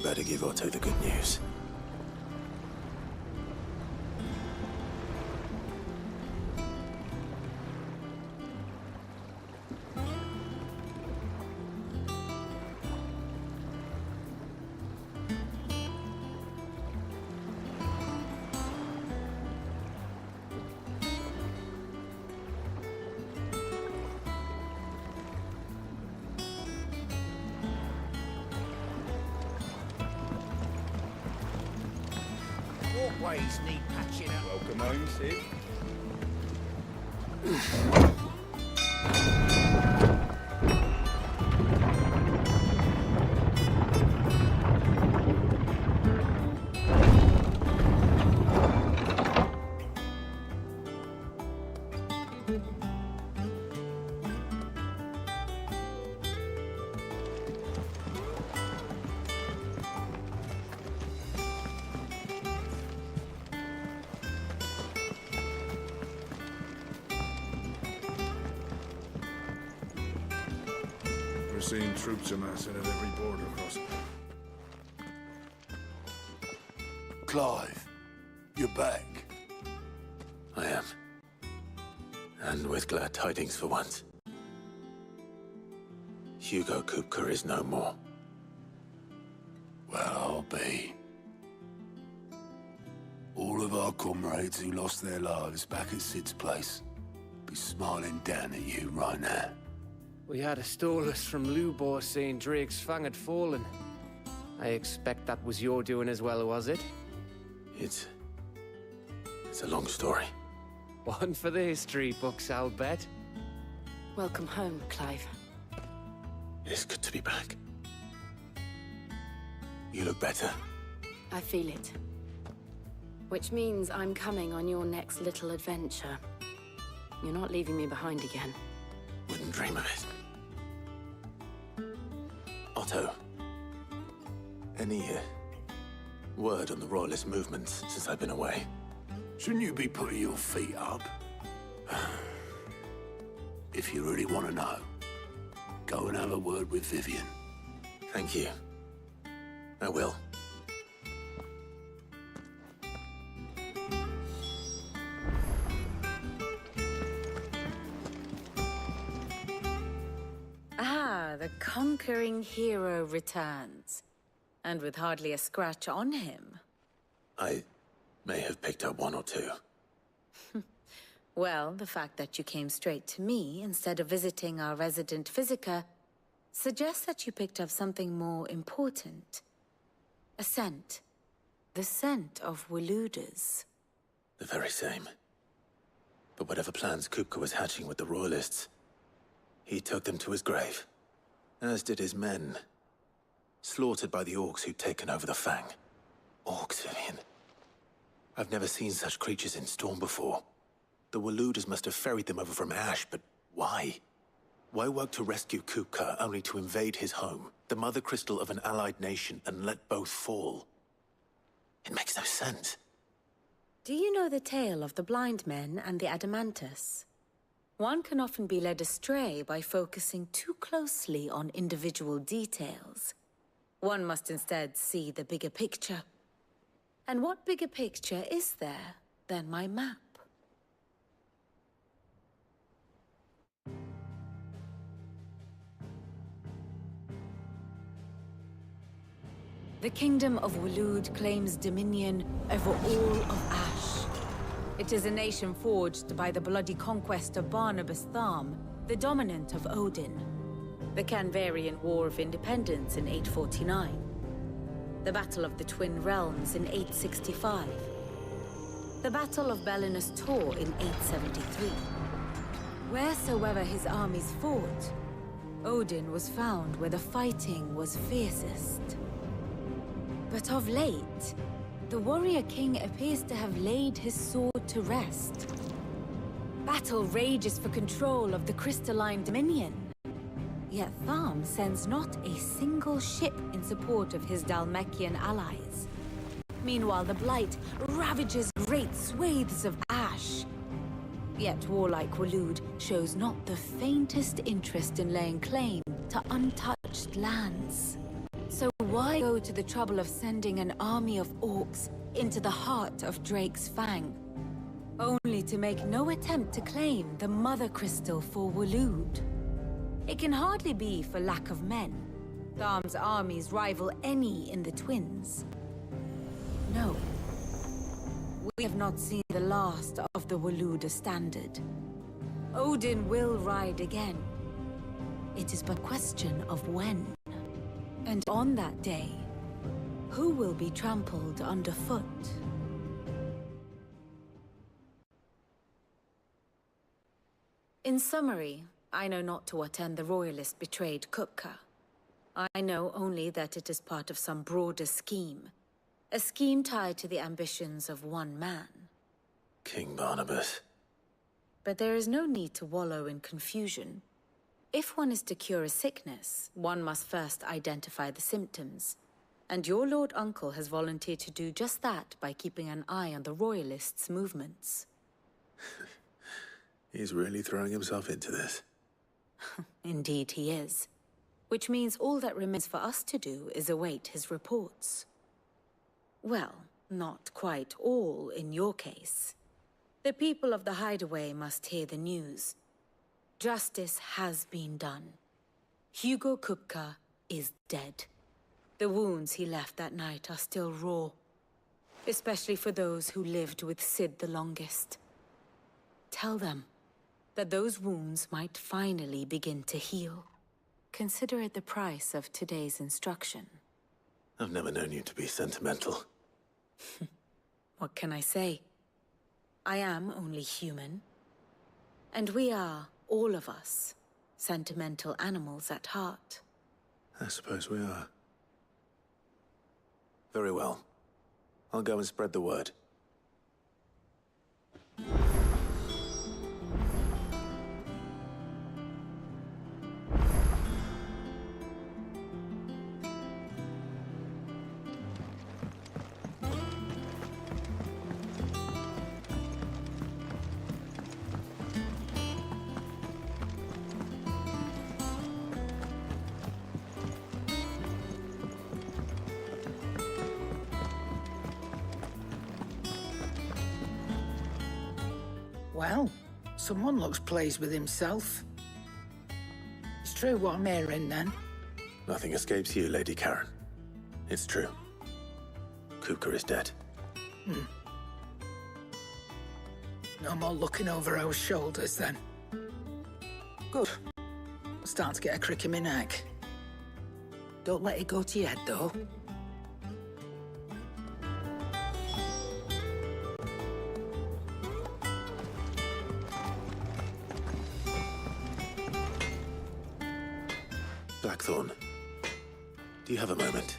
better give Otto the good news. Walkways need patching up. Welcome home, Sid. We're seeing troops amassing at every border crossing. Clive, you're back. I am. And with glad tidings for once. Hugo Kupka is no more. Well, I'll be. All of our comrades who lost their lives back at Sid's place be smiling down at you right now. We had a stolus from Lubor saying Drake's fang had fallen. I expect that was your doing as well, was it? It's a long story. One for the history books, I'll bet. Welcome home, Clive. It is good to be back. You look better. I feel it. Which means I'm coming on your next little adventure. You're not leaving me behind again. Wouldn't dream of it. Otto, any word on the Royalist movements since I've been away? Shouldn't you be putting your feet up? If you really want to know, go and have a word with Vivian. Thank you. I will. The conquering hero returns, and with hardly a scratch on him. I may have picked up one or two. Well, the fact that you came straight to me instead of visiting our resident physiker suggests that you picked up something more important. A scent. The scent of Waludas. The very same. But whatever plans Kupka was hatching with the Royalists, he took them to his grave. As did his men. Slaughtered by the orcs who'd taken over the Fang. Orcs, Vivian. I've never seen such creatures in Storm before. The Waludas must have ferried them over from Ash, but why? Why work to rescue Kupka only to invade his home, the Mothercrystal of an allied nation, and let both fall? It makes no sense. Do you know the tale of the blind men and the Adamantus? One can often be led astray by focusing too closely on individual details. One must instead see the bigger picture. And what bigger picture is there than my map? The Kingdom of Waloed claims dominion over all of Ash. It is a nation forged by the bloody conquest of Barnabas Tharm, the dominant of Odin. The Canvarian War of Independence in 849. The Battle of the Twin Realms in 865. The Battle of Belinus Tor in 873. Wheresoever his armies fought, Odin was found where the fighting was fiercest. But of late, the warrior king appears to have laid his sword to rest. Battle rages for control of the crystalline dominion. Yet Tharm sends not a single ship in support of his Dhalmekian allies. Meanwhile, the Blight ravages great swathes of Ash. Yet warlike Waloed shows not the faintest interest in laying claim to untouched lands. So Why go to the trouble of sending an army of orcs into the heart of Drake's Fang, only to make no attempt to claim the Mothercrystal for Waloed? It can hardly be for lack of men. Tharm's armies rival any in the Twins. No. We have not seen the last of the Waloed standard. Odin will ride again. It is but a question of when. And on that day, who will be trampled underfoot? In summary, I know not to what end the Royalist betrayed Kupka. I know only that it is part of some broader scheme. A scheme tied to the ambitions of one man. King Barnabas. But there is no need to wallow in confusion. If one is to cure a sickness, one must first identify the symptoms. And your Lord Uncle has volunteered to do just that by keeping an eye on the Royalists' movements. He's really throwing himself into this. Indeed he is. Which means all that remains for us to do is await his reports. Well, not quite all in your case. The people of the Hideaway must hear the news. Justice has been done. Hugo Kupka is dead. The wounds he left that night are still raw, especially for those who lived with Sid the longest. Tell them that those wounds might finally begin to heal. Consider it the price of today's instruction. I've never known you to be sentimental. What can I say? I am only human. And we are, all of us, sentimental animals at heart. I suppose we are. Very well. I'll go and spread the word. Well, someone looks pleased with himself. It's true what I'm hearing, then. Nothing escapes you, Lady Karen. It's true. Kupka is dead. No more looking over our shoulders, then. Good. I'm starting to get a crick in my neck. Don't let it go to your head, though. Blackthorn, do you have a moment?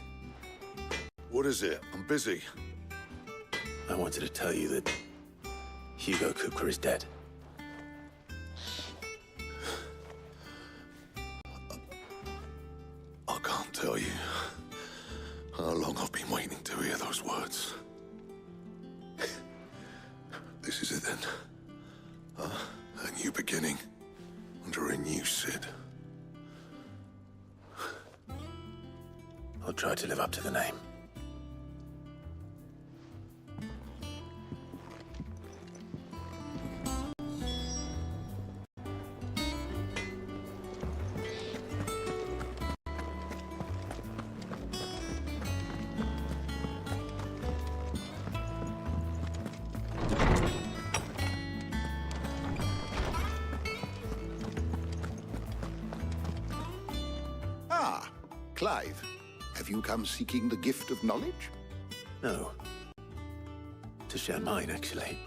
What is it? I'm busy. I wanted to tell you that Hugo Kupka is dead. I can't tell you how long I've been waiting to hear those words. This is it then. A new beginning under a new Sid. I'll try to live up to the name. Ah, Clive. Have you come seeking the gift of knowledge? No. To share mine, actually.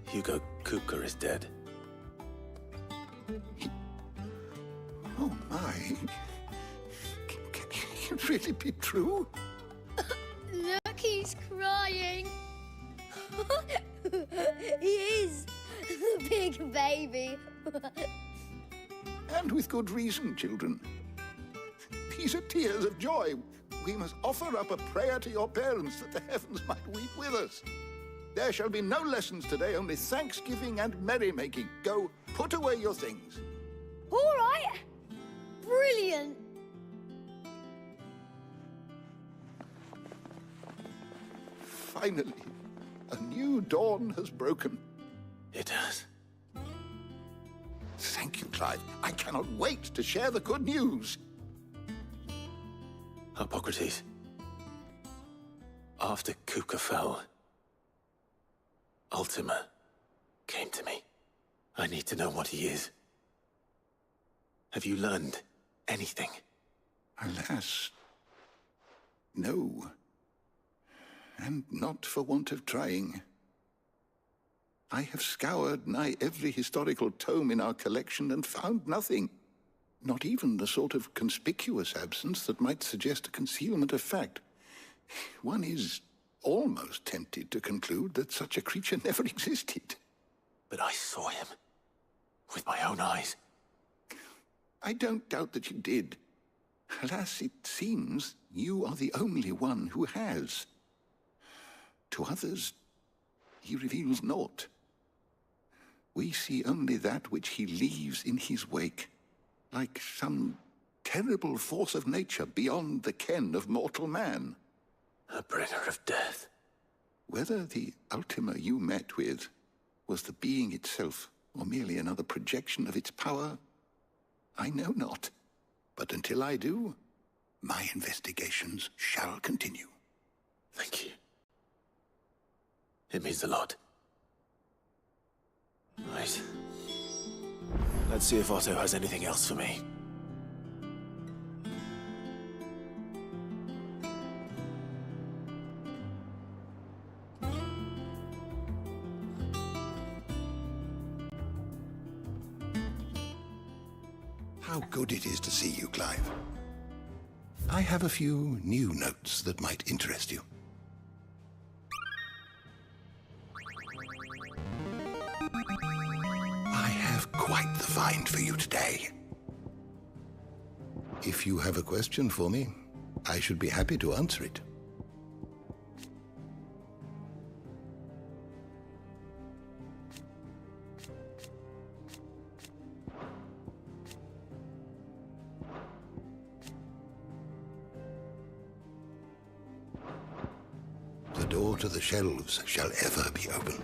Hugo Kupka is dead. Oh, my. Can it really be true? Look, he's crying. He is. The big baby. And with good reason, children. These are tears of joy. We must offer up a prayer to your parents that the heavens might weep with us. There shall be no lessons today, only thanksgiving and merrymaking. Go, put away your things. All right. Brilliant. finally, a new dawn has broken. It has. Thank you, Clive. I cannot wait to share the good news. Hippocrates. After Kupka fell, Ultima came to me. I need to know what he is. Have you learned anything? Alas, no. And not for want of trying. I have scoured nigh every historical tome in our collection and found nothing. Not even the sort of conspicuous absence that might suggest a concealment of fact. One is almost tempted to conclude that such a creature never existed. But I saw him. With my own eyes. I don't doubt that you did. Alas, it seems you are the only one who has. To others, he reveals naught. We see only that which he leaves in his wake, like some terrible force of nature beyond the ken of mortal man. A bringer of death. Whether the Ultima you met with was the being itself, or merely another projection of its power, I know not. But until I do, my investigations shall continue. Thank you. It means a lot. Right. Let's see if Otto has anything else for me. How good it is to see you, Clive. I have a few new notes that might interest you. I have quite the find for you today. If you have a question for me, I should be happy to answer it. The door to the shelves shall ever be open.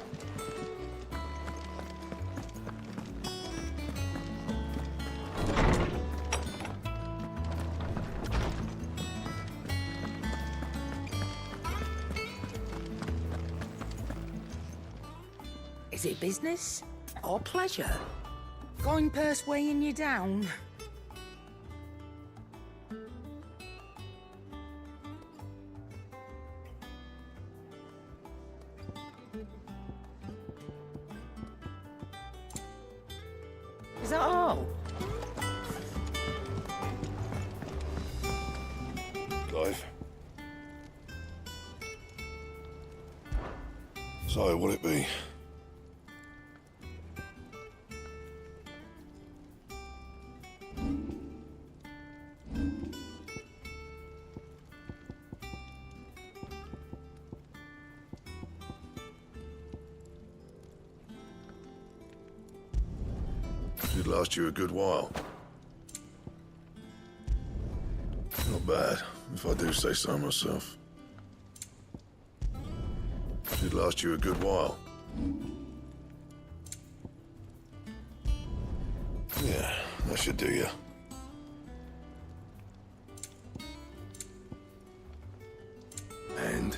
Is it business or pleasure? Going purse weighing you down? Is that all? Clive. So, will it be? Should last you a good while. Not bad, if I do say so myself. Should last you a good while. Yeah, that should do you. And?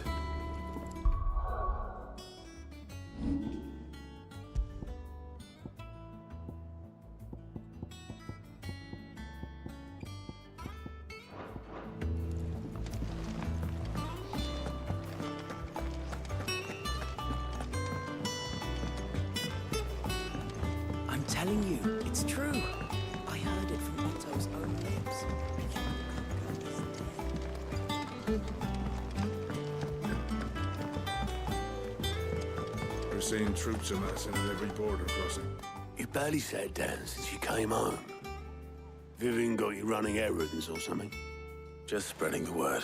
I'm telling you, it's true. I heard it from Otto's own lips. We're seeing troops amassing at every border crossing. You barely sat down since you came home. Vivian got you running errands or something? Just spreading the word.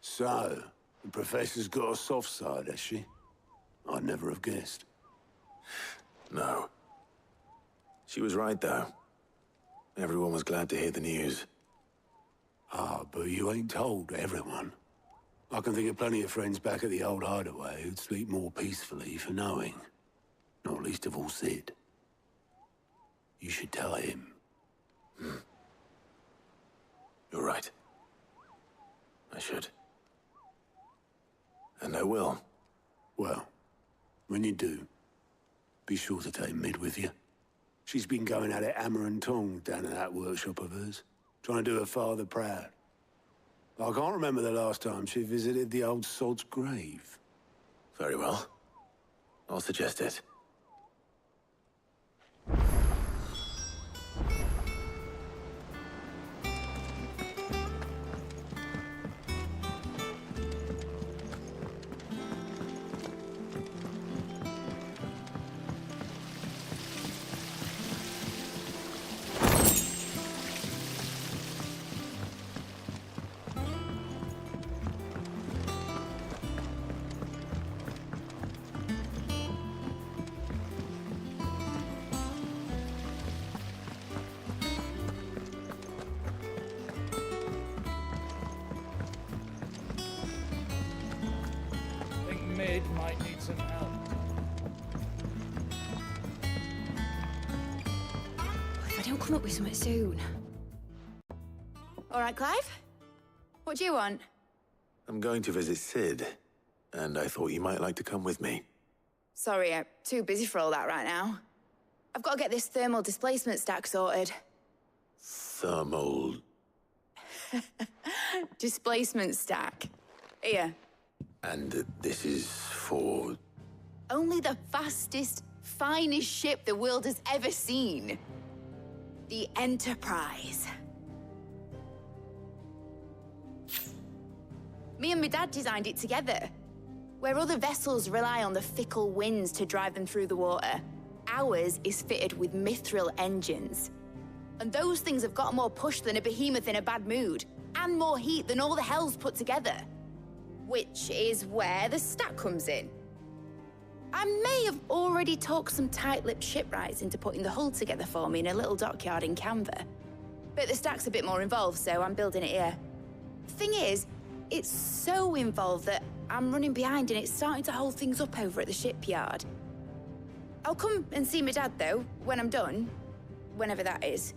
So, the Professor's got a soft side, has she? I'd never have guessed. No. She was right, though. Everyone was glad to hear the news. Ah, but you ain't told everyone. I can think of plenty of friends back at the old Hideaway who'd sleep more peacefully for knowing. Not least of all Sid. You should tell him. You're right. I should. And I will. Well, when you do, be sure to take Mid with you. She's been going at it hammer and tongs down in that workshop of hers, trying to do her father proud. I can't remember the last time she visited the old sod's grave. Very well. I'll suggest it. Mid might need some help. If I don't come up with something soon. All right, Clive? What do you want? I'm going to visit Sid, and I thought you might like to come with me. Sorry, I'm too busy for all that right now. I've got to get this thermal displacement stack sorted. Thermal... Displacement stack. Here. And this is for... Only the fastest, finest ship the world has ever seen. The Enterprise. Me and my dad designed it together. Where other vessels rely on the fickle winds to drive them through the water, ours is fitted with mithril engines. And those things have got more push than a behemoth in a bad mood, and more heat than all the hells put together. Which is where the stack comes in. I may have already talked some tight-lipped shipwrights into putting the hull together for me in a little dockyard in Canva. But the stack's a bit more involved, so I'm building it here. Thing is, it's so involved that I'm running behind and it's starting to hold things up over at the shipyard. I'll come and see my dad, though, when I'm done. Whenever that is.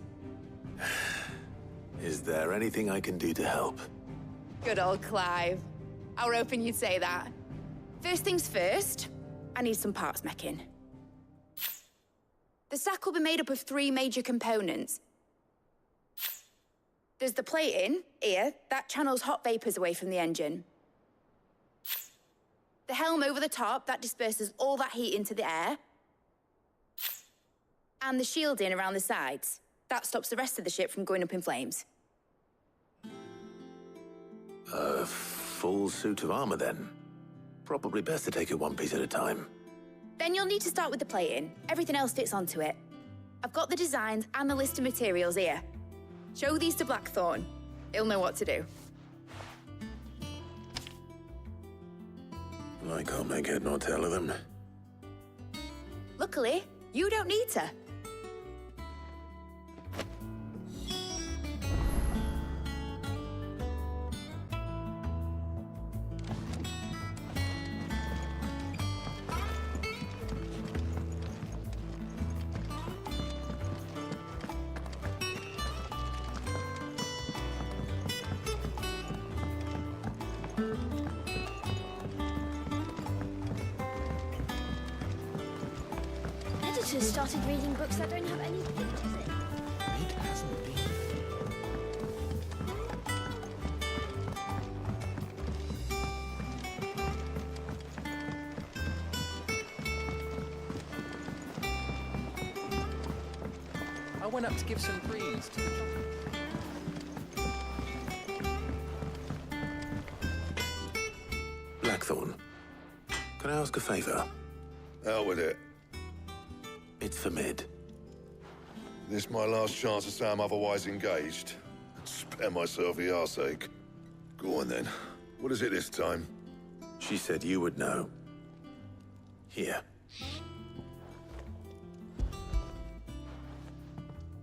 Is there anything I can do to help? Good old Clive. I were hoping you'd say that. First things first, I need some parts meching. The stack will be made up of 3 major components. There's the plating, here, that channels hot vapors away from the engine. The helm over the top, that disperses all that heat into the air. And the shielding around the sides, that stops the rest of the ship from going up in flames. Full suit of armor, then. Probably best to take it one piece at a time. Then you'll need to start with the plating. Everything else fits onto it. I've got the designs and the list of materials here. Show these to Blackthorn. He'll know what to do. I can't make head nor tail of them. Luckily, you don't need to. Editors started reading books that don't have any pictures in. It hasn't been. I went up to give some greens to the Blackthorn, can I ask a favor? Out with it. It's for Mid. This my last chance to say I'm otherwise engaged. Spare myself the arseache. Go on then. What is it this time? She said you would know. Here.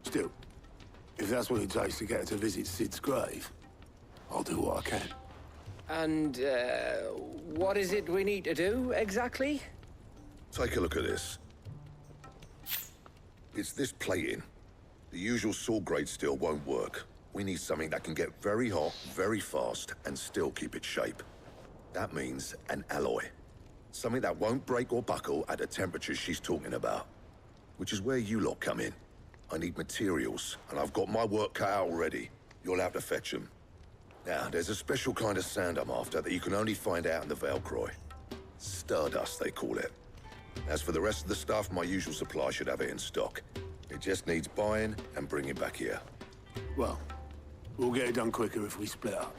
Still, if that's what it takes to get her to visit Sid's grave, I'll do what I can. And, what is it we need to do, exactly? Take a look at this. It's this plating. The usual sword grade steel won't work. We need something that can get very hot, very fast, and still keep its shape. That means an alloy. Something that won't break or buckle at the temperatures she's talking about. Which is where you lot come in. I need materials, and I've got my work cut out already. You'll have to fetch them. Now, there's a special kind of sand I'm after that you can only find out in the Valcroy. Stardust, they call it. As for the rest of the stuff, my usual supply should have it in stock. It just needs buying and bringing back here. Well, we'll get it done quicker if we split up.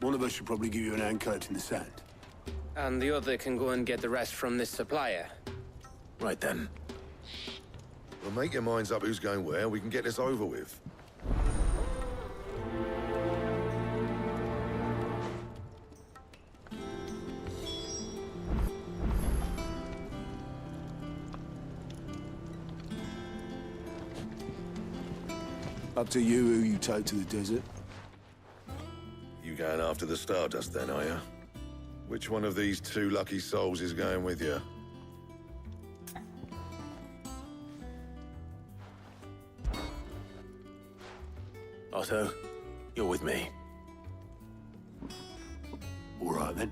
One of us should probably give you an hand coat in the sand. And the other can go and get the rest from this supplier. Right then. Well, make your minds up who's going where, we can get this over with. Up to you who you take to the desert. You going after the Stardust then, are you? Which one of these two lucky souls is going with you? Otto, you're with me. All right, then.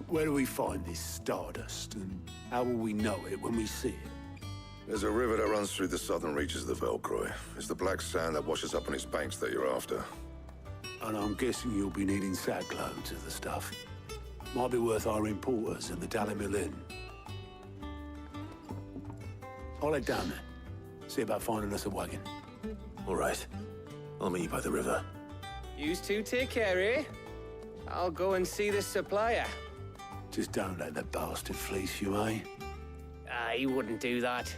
Where do we find this Stardust, and how will we know it when we see it? There's a river that runs through the southern reaches of the Valcroy. It's the black sand that washes up on its banks that you're after. And I'm guessing you'll be needing sackloads of the stuff. Might be worth hiring porters at the Dalimil Inn. I'll head down there. See about finding us a wagon. All right. I'll meet you by the river. You two take care, eh? I'll go and see this supplier. Just don't let that bastard fleece you, eh? He wouldn't do that.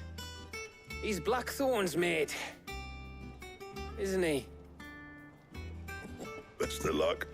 He's Blackthorn's mate. Isn't he? Best of luck.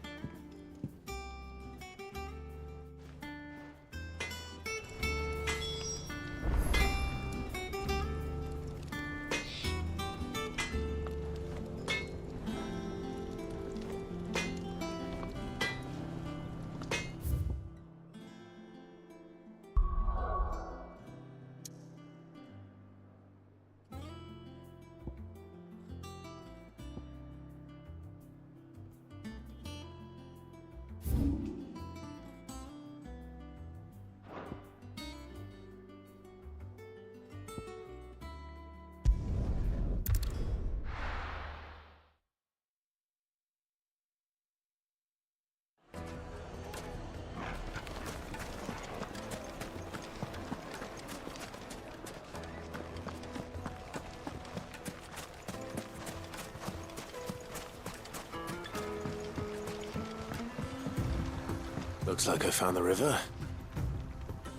Looks like I found the river.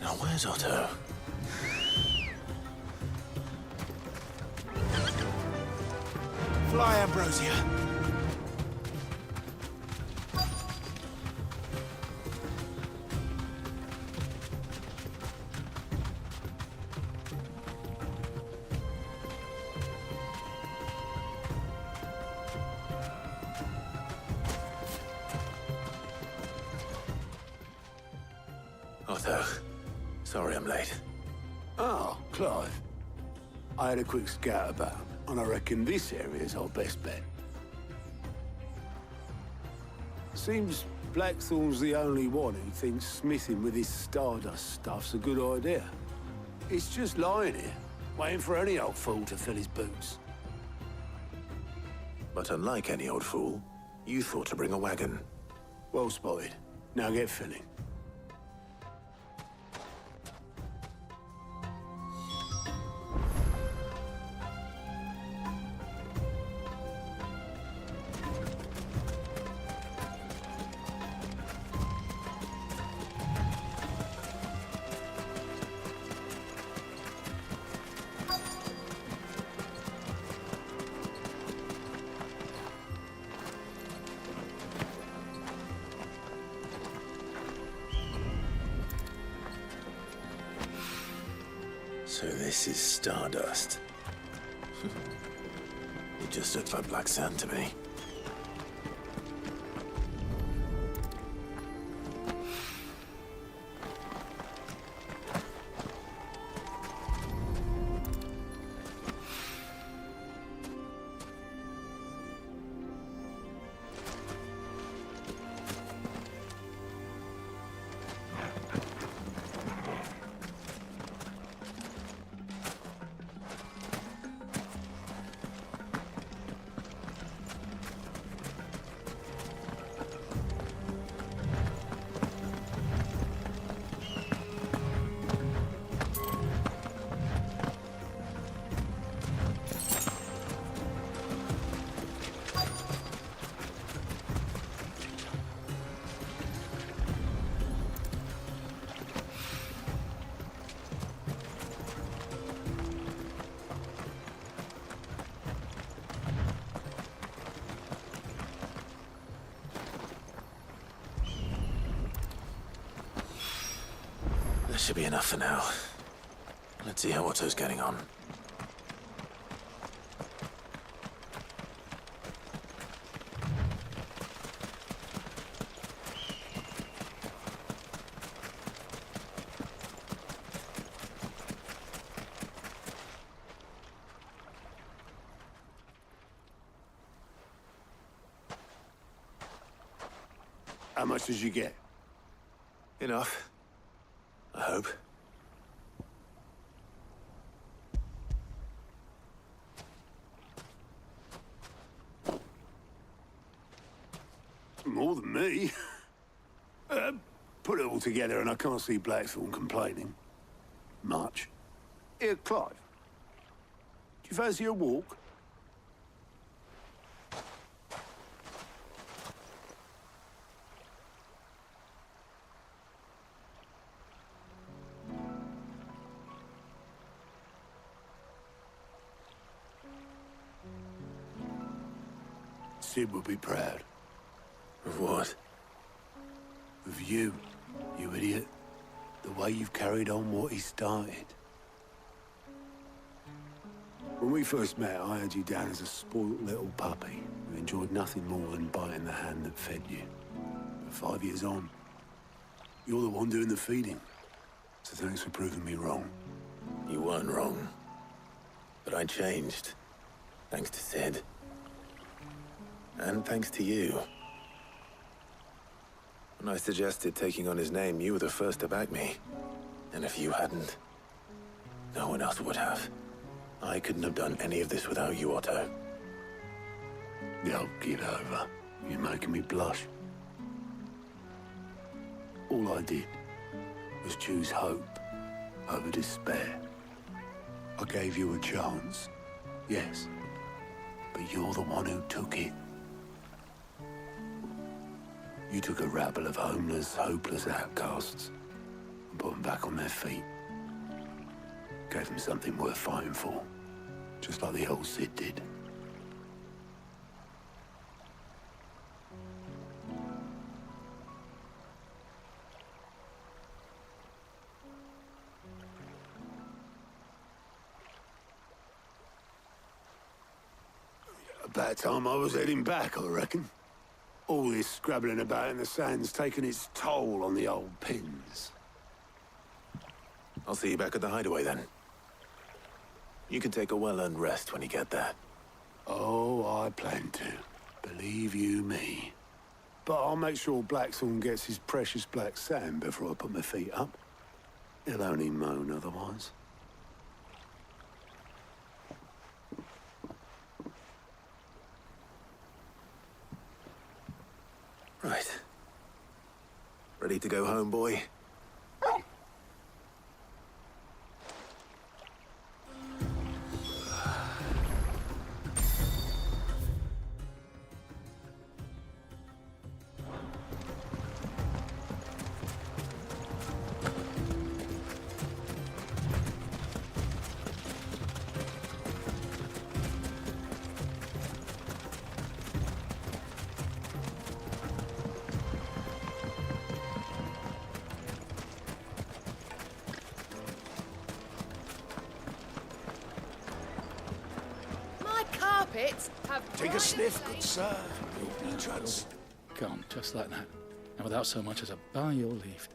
Now where's Otto? Fly, Ambrosia. Otto, sorry I'm late. Oh, Clive. I had a quick scout about, and I reckon this area's our best bet. Seems Blackthorn's the only one who thinks smithing with his Stardust stuff's a good idea. It's just lying here, waiting for any old fool to fill his boots. But unlike any old fool, you thought to bring a wagon. Well spotted. Now get filling. So this is Stardust. It just looks like black sand to me. That should be enough for now. Let's see how Otto's getting on. How much did you get? Enough. I hope. More than me. Put it all together and I can't see Blackthorn complaining. Much. Here, Clive. Do you fancy a walk? Sid would be proud. Of what? Of you, you idiot. The way you've carried on what he started. When we first met, I had you down as a spoilt little puppy who enjoyed nothing more than biting the hand that fed you. But 5 years on, you're the one doing the feeding. So thanks for proving me wrong. You weren't wrong. But I changed. Thanks to Sid. And thanks to you. When I suggested taking on his name, you were the first to back me. And if you hadn't, no one else would have. I couldn't have done any of this without you, Otto. Yo, get over. You're making me blush. All I did was choose hope over despair. I gave you a chance, yes. But you're the one who took it. You took a rabble of homeless, hopeless outcasts and put them back on their feet. Gave them something worth fighting for, just like the old Sid did. About time I was heading back, I reckon. All this scrabbling about in the sand's taken its toll on the old pins. I'll see you back at the Hideaway then. You can take a well-earned rest when you get there. Oh, I plan to. Believe you me. But I'll make sure Blackthorn gets his precious black sand before I put my feet up. He'll only moan otherwise. Right. Ready to go home, boy? pits have... Take a sniff, good sir. You trust. Gone, just like that. And without so much as a by your leave.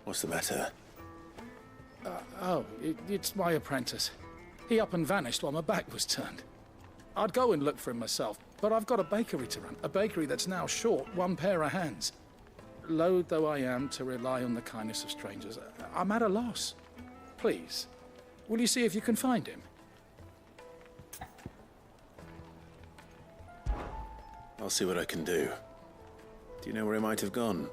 What's the matter? It's my apprentice. He up and vanished while my back was turned. I'd go and look for him myself, but I've got a bakery to run. A bakery that's now short one pair of hands. Loath though I am to rely on the kindness of strangers, I'm at a loss. Please, will you see if you can find him? I'll see what I can do. Do you know where he might have gone?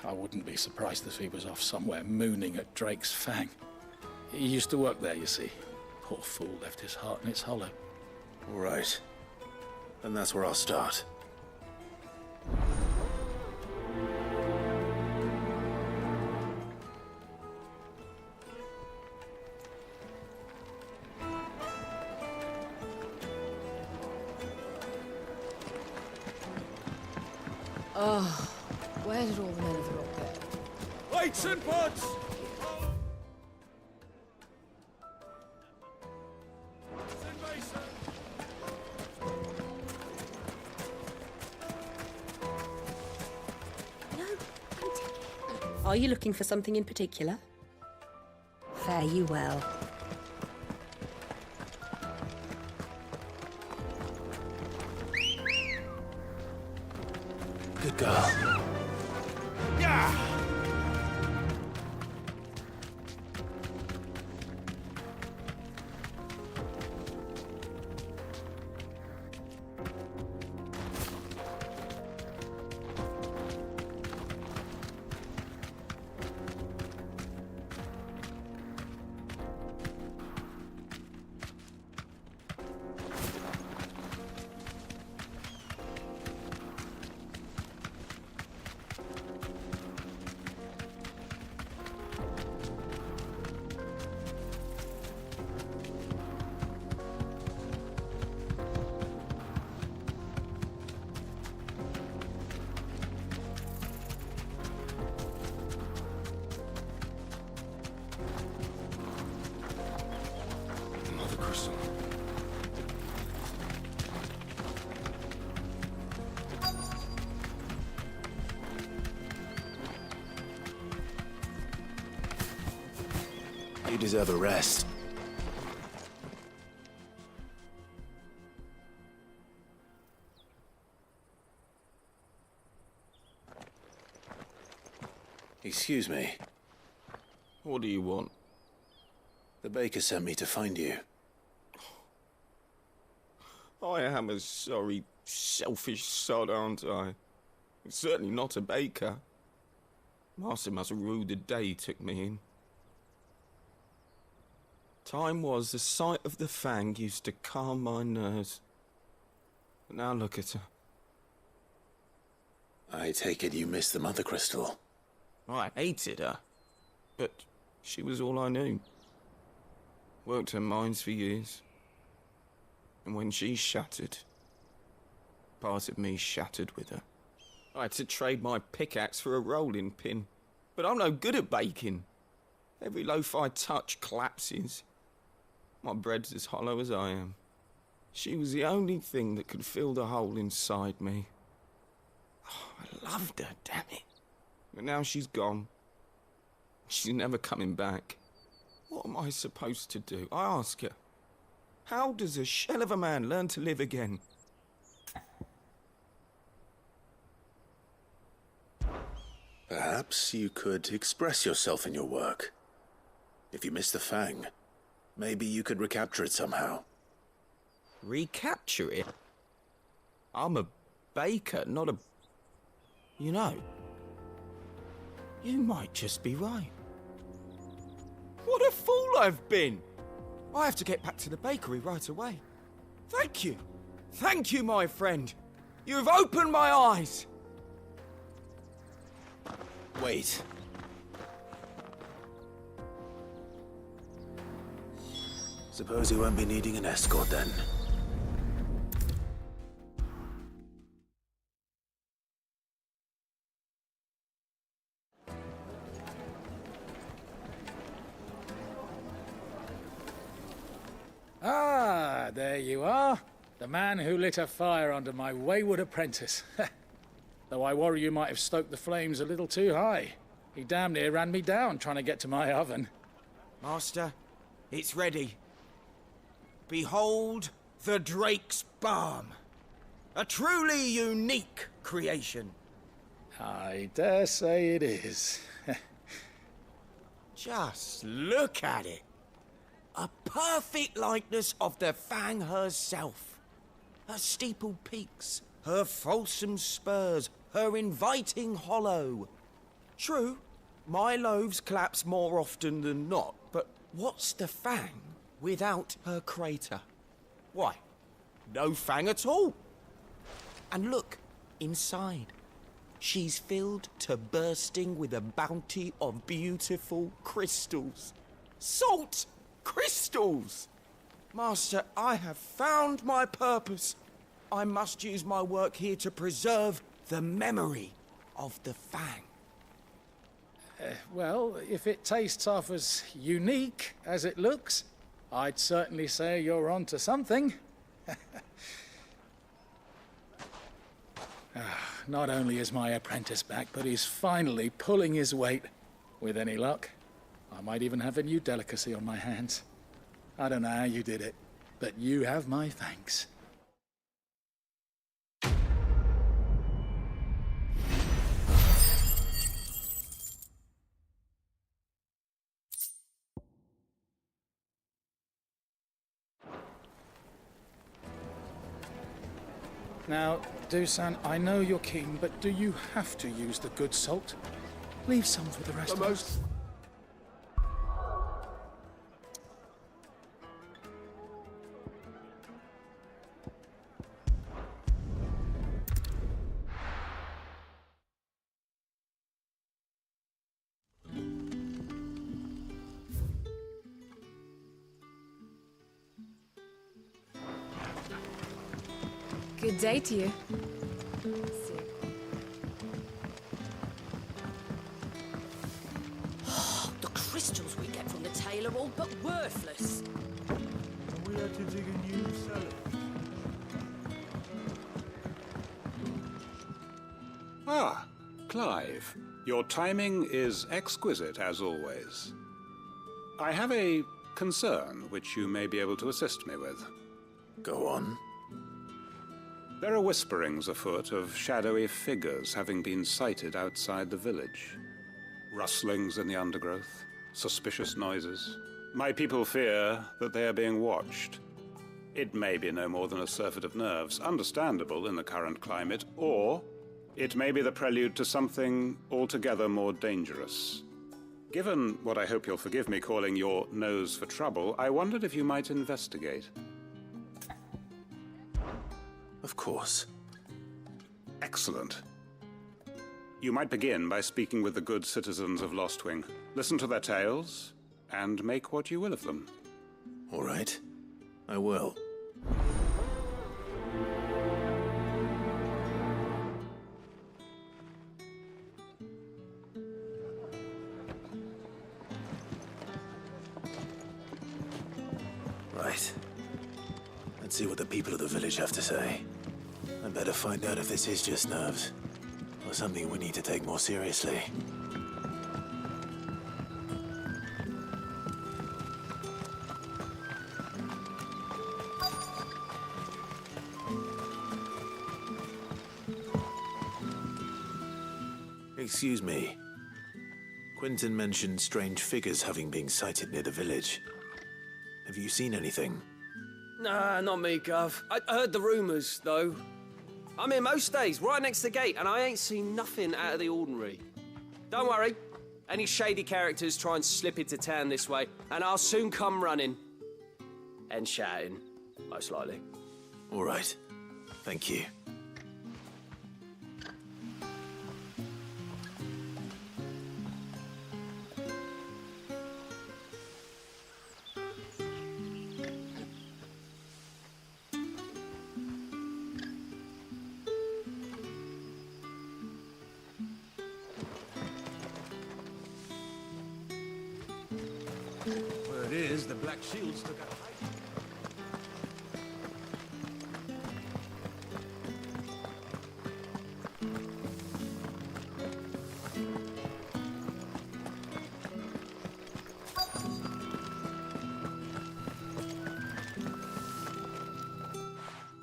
I wouldn't be surprised if he was off somewhere mooning at Drake's Fang. He used to work there, you see. Poor fool left his heart in its hollow. All right. Then that's where I'll start. Oh, where did all the men of the rock go? Weights and pods! Are you looking for something in particular? Fare you well. Good girl. Yeah! Mothercrystal. You deserve a rest. Excuse me. What do you want? The baker sent me to find you. I am a sorry, selfish sod, aren't I? Certainly not a baker. Master must have ruled the day he took me in. Time was the sight of the Fang used to calm my nerves. But now look at her. I take it you missed the Mothercrystal. I hated her, but she was all I knew. Worked her mines for years. And when she shattered, part of me shattered with her. I had to trade my pickaxe for a rolling pin, but I'm no good at baking. Every loaf I touch collapses. My bread's as hollow as I am. She was the only thing that could fill the hole inside me. Oh, I loved her, damn it. But now she's gone. She's never coming back. What am I supposed to do? I ask her. How does a shell of a man learn to live again? Perhaps you could express yourself in your work. If you miss the Fang, maybe you could recapture it somehow. Recapture it? I'm a baker, not a... You know, you might just be right. What a fool I've been! I have to get back to the bakery right away. Thank you. Thank you, my friend. You've opened my eyes. Wait. Suppose you won't be needing an escort then. Ah, there you are. The man who lit a fire under my wayward apprentice. Though I worry you might have stoked the flames a little too high. He damn near ran me down trying to get to my oven. Master, it's ready. Behold the Drake's Balm. A truly unique creation. I dare say it is. Just look at it. A perfect likeness of the Fang herself. Her steepled peaks, her fulsome spurs, her inviting hollow. True, my loaves collapse more often than not, but what's the Fang without her crater? Why, no Fang at all. And look, inside. She's filled to bursting with a bounty of beautiful crystals. Salt crystals! Master, I have found my purpose. I must use my work here to preserve the memory of the Fang. Well, if it tastes half as unique as it looks, I'd certainly say you're onto something. Not only is my apprentice back, but he's finally pulling his weight. With any luck, I might even have a new delicacy on my hands. I don't know how you did it, but you have my thanks. Now, Dusan, I know you're king, but do you have to use the good salt? Leave some for the rest of us. Good day to you. The crystals we get from the tail are all but worthless. We had to dig a new cellar. Ah, Clive. Your timing is exquisite, as always. I have a concern which you may be able to assist me with. Go on. There are whisperings afoot of shadowy figures having been sighted outside the village. Rustlings in the undergrowth, suspicious noises. My people fear that they are being watched. It may be no more than a surfeit of nerves, understandable in the current climate, or it may be the prelude to something altogether more dangerous. Given what I hope you'll forgive me calling your nose for trouble, I wondered if you might investigate. Of course. Excellent. You might begin by speaking with the good citizens of Lostwing. Listen to their tales, and make what you will of them. All right. I will. Right. Let's see what the people of the village have to say. I better find out if this is just nerves, or something we need to take more seriously. Excuse me. Quentin mentioned strange figures having been sighted near the village. Have you seen anything? Nah, not me, Gov. I heard the rumours, though. I'm here most days, right next to the gate, and I ain't seen nothing out of the ordinary. Don't worry. Any shady characters try and slip into town this way, and I'll soon come running. And shouting, most likely. All right. Thank you. Word is, the Black Shields took a hike.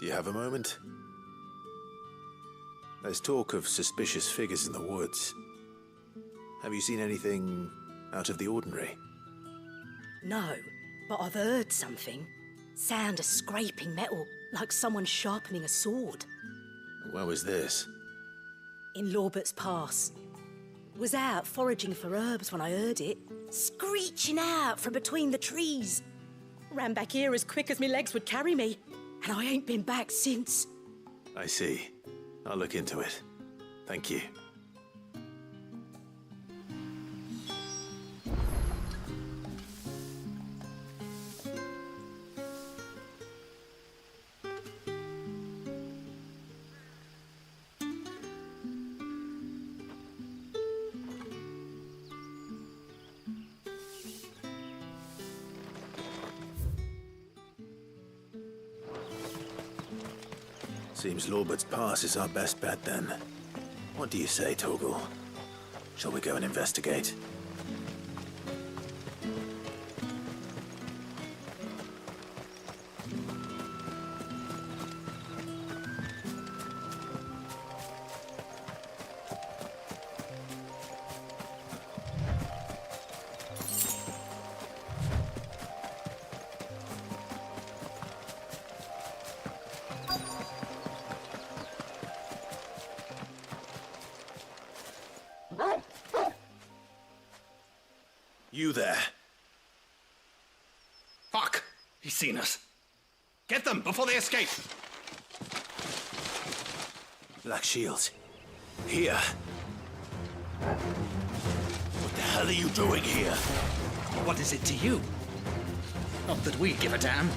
Do you have a moment? There's talk of suspicious figures in the woods. Have you seen anything out of the ordinary? No, but I've heard something. Sound of scraping metal, like someone sharpening a sword. Where was this? In Lorbert's Pass. Was out foraging for herbs when I heard it, screeching out from between the trees. Ran back here as quick as my legs would carry me, and I ain't been back since. I see. I'll look into it. Thank you. Seems Lorbert's Pass is our best bet, then. What do you say, Torgal? Shall we go and investigate? You there. Fuck! He's seen us. Get them before they escape! Black Shields. Here. What the hell are you doing here? What is it to you? Not that we give a damn.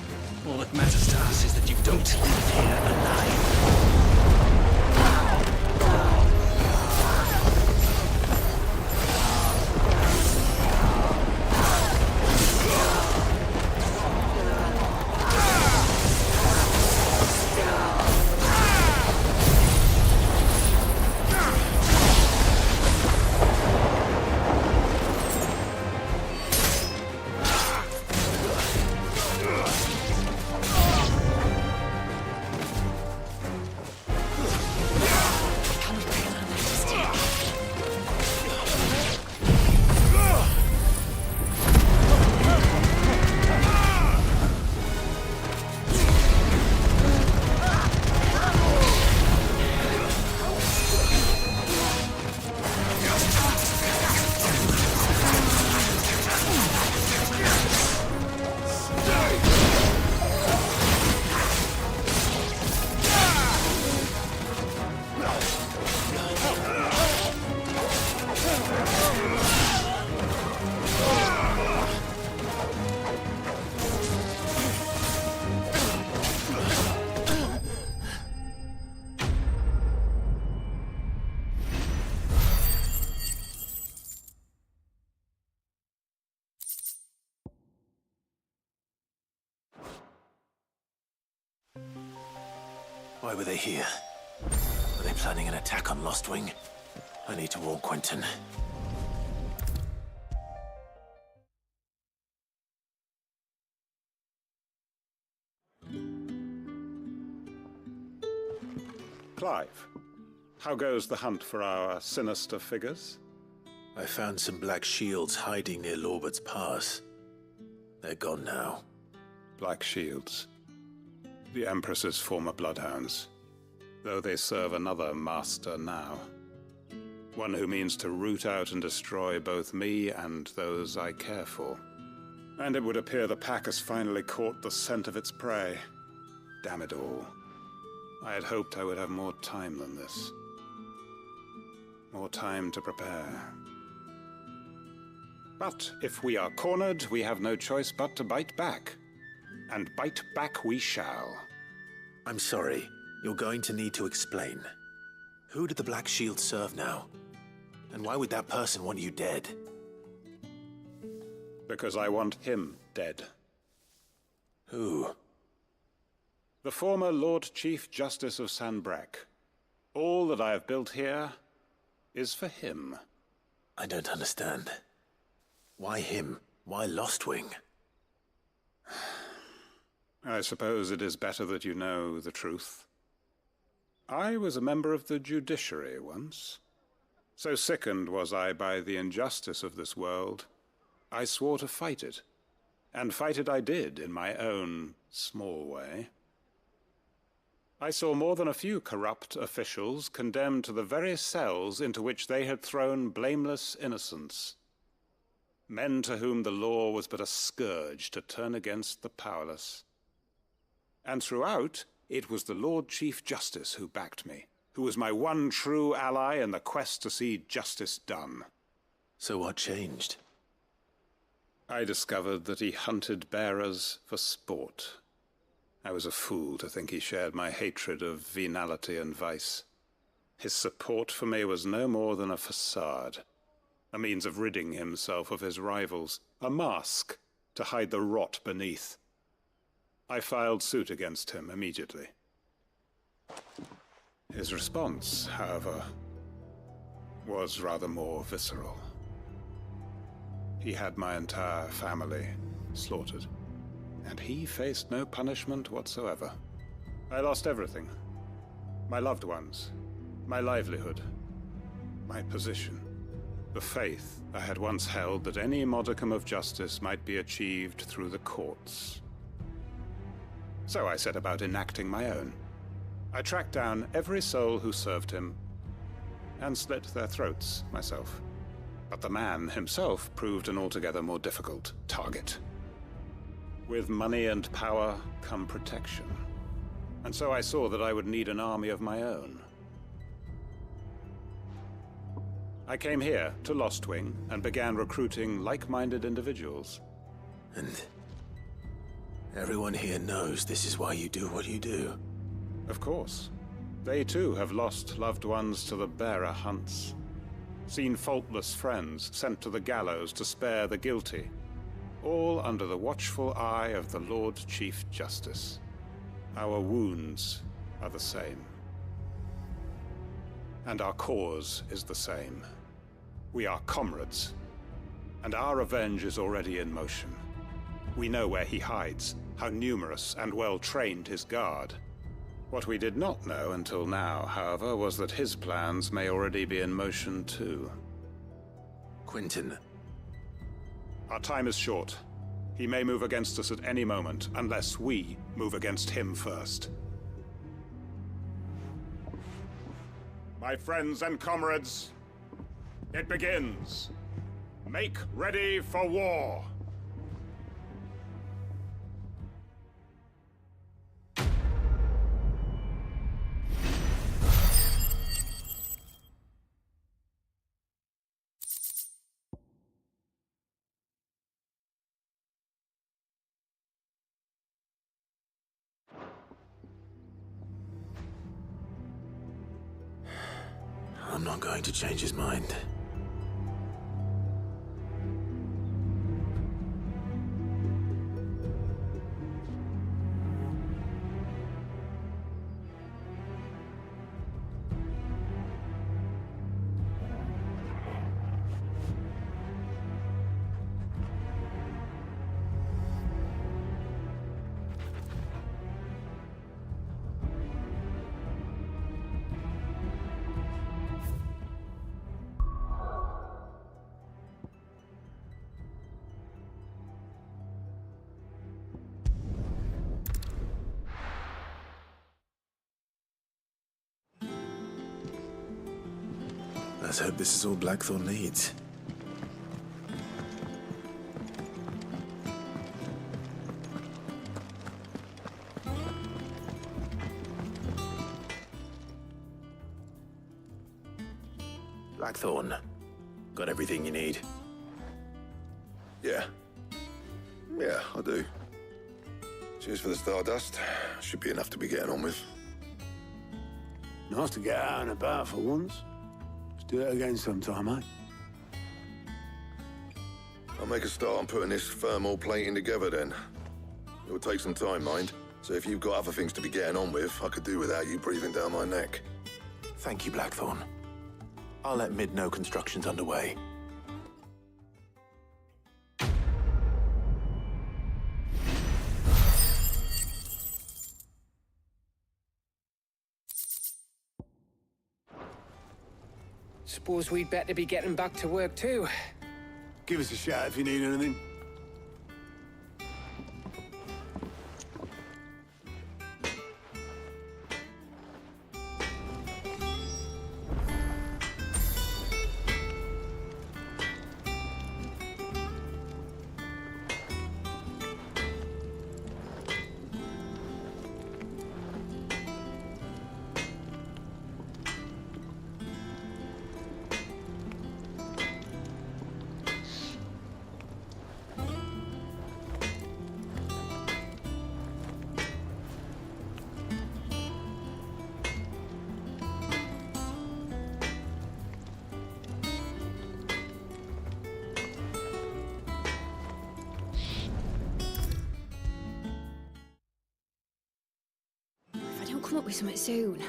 All that matters to us is that you don't leave here alive. Why were they here? Are they planning an attack on Lostwing? I need to warn Quentin. Clive, how goes the hunt for our sinister figures? I found some Black Shields hiding near Lorbert's Pass. They're gone now. Black Shields. The Empress's former bloodhounds, though they serve another master now. One who means to root out and destroy both me and those I care for. And it would appear the pack has finally caught the scent of its prey. Damn it all. I had hoped I would have more time than this. More time to prepare. But if we are cornered, we have no choice but to bite back. And bite back we shall. I'm sorry. You're going to need to explain. Who did the Black Shield serve now? And why would that person want you dead? Because I want him dead. Who? The former Lord Chief Justice of Sanbreque. All that I have built here is for him. I don't understand. Why him? Why Lostwing? I suppose it is better that you know the truth. I was a member of the judiciary once. So sickened was I by the injustice of this world, I swore to fight it. And fight it I did, in my own small way. I saw more than a few corrupt officials condemned to the very cells into which they had thrown blameless innocents. Men to whom the law was but a scourge to turn against the powerless. And throughout, it was the Lord Chief Justice who backed me, who was my one true ally in the quest to see justice done. So what changed? I discovered that he hunted bearers for sport. I was a fool to think he shared my hatred of venality and vice. His support for me was no more than a facade, a means of ridding himself of his rivals, a mask to hide the rot beneath. I filed suit against him immediately. His response, however, was rather more visceral. He had my entire family slaughtered, and he faced no punishment whatsoever. I lost everything. My loved ones, my livelihood, my position, the faith I had once held that any modicum of justice might be achieved through the courts. So I set about enacting my own. I tracked down every soul who served him, and slit their throats myself. But the man himself proved an altogether more difficult target. With money and power come protection. And so I saw that I would need an army of my own. I came here to Lostwing and began recruiting like-minded individuals. And everyone here knows this is why you do what you do. Of course. They too have lost loved ones to the bearer hunts. Seen faultless friends sent to the gallows to spare the guilty. All under the watchful eye of the Lord Chief Justice. Our wounds are the same. And our cause is the same. We are comrades. And our revenge is already in motion. We know where he hides, how numerous and well-trained his guard. What we did not know until now, however, was that his plans may already be in motion too. Quentin. Our time is short. He may move against us at any moment, unless we move against him first. My friends and comrades, it begins. Make ready for war. I'm not going to change his mind. Let's hope this is all Blackthorn needs. Blackthorn, got everything you need? Yeah. Yeah, I do. Cheers for the Stardust. Should be enough to be getting on with. Nice to get out and about for once. Let's do it again sometime, eh? I'll make a start on putting this thermal plating together then. It'll take some time, mind. So if you've got other things to be getting on with, I could do without you breathing down my neck. Thank you, Blackthorn. I'll let Mid know construction's underway. Suppose we'd better be getting back to work too. Give us a shout if you need anything. Come up with something soon.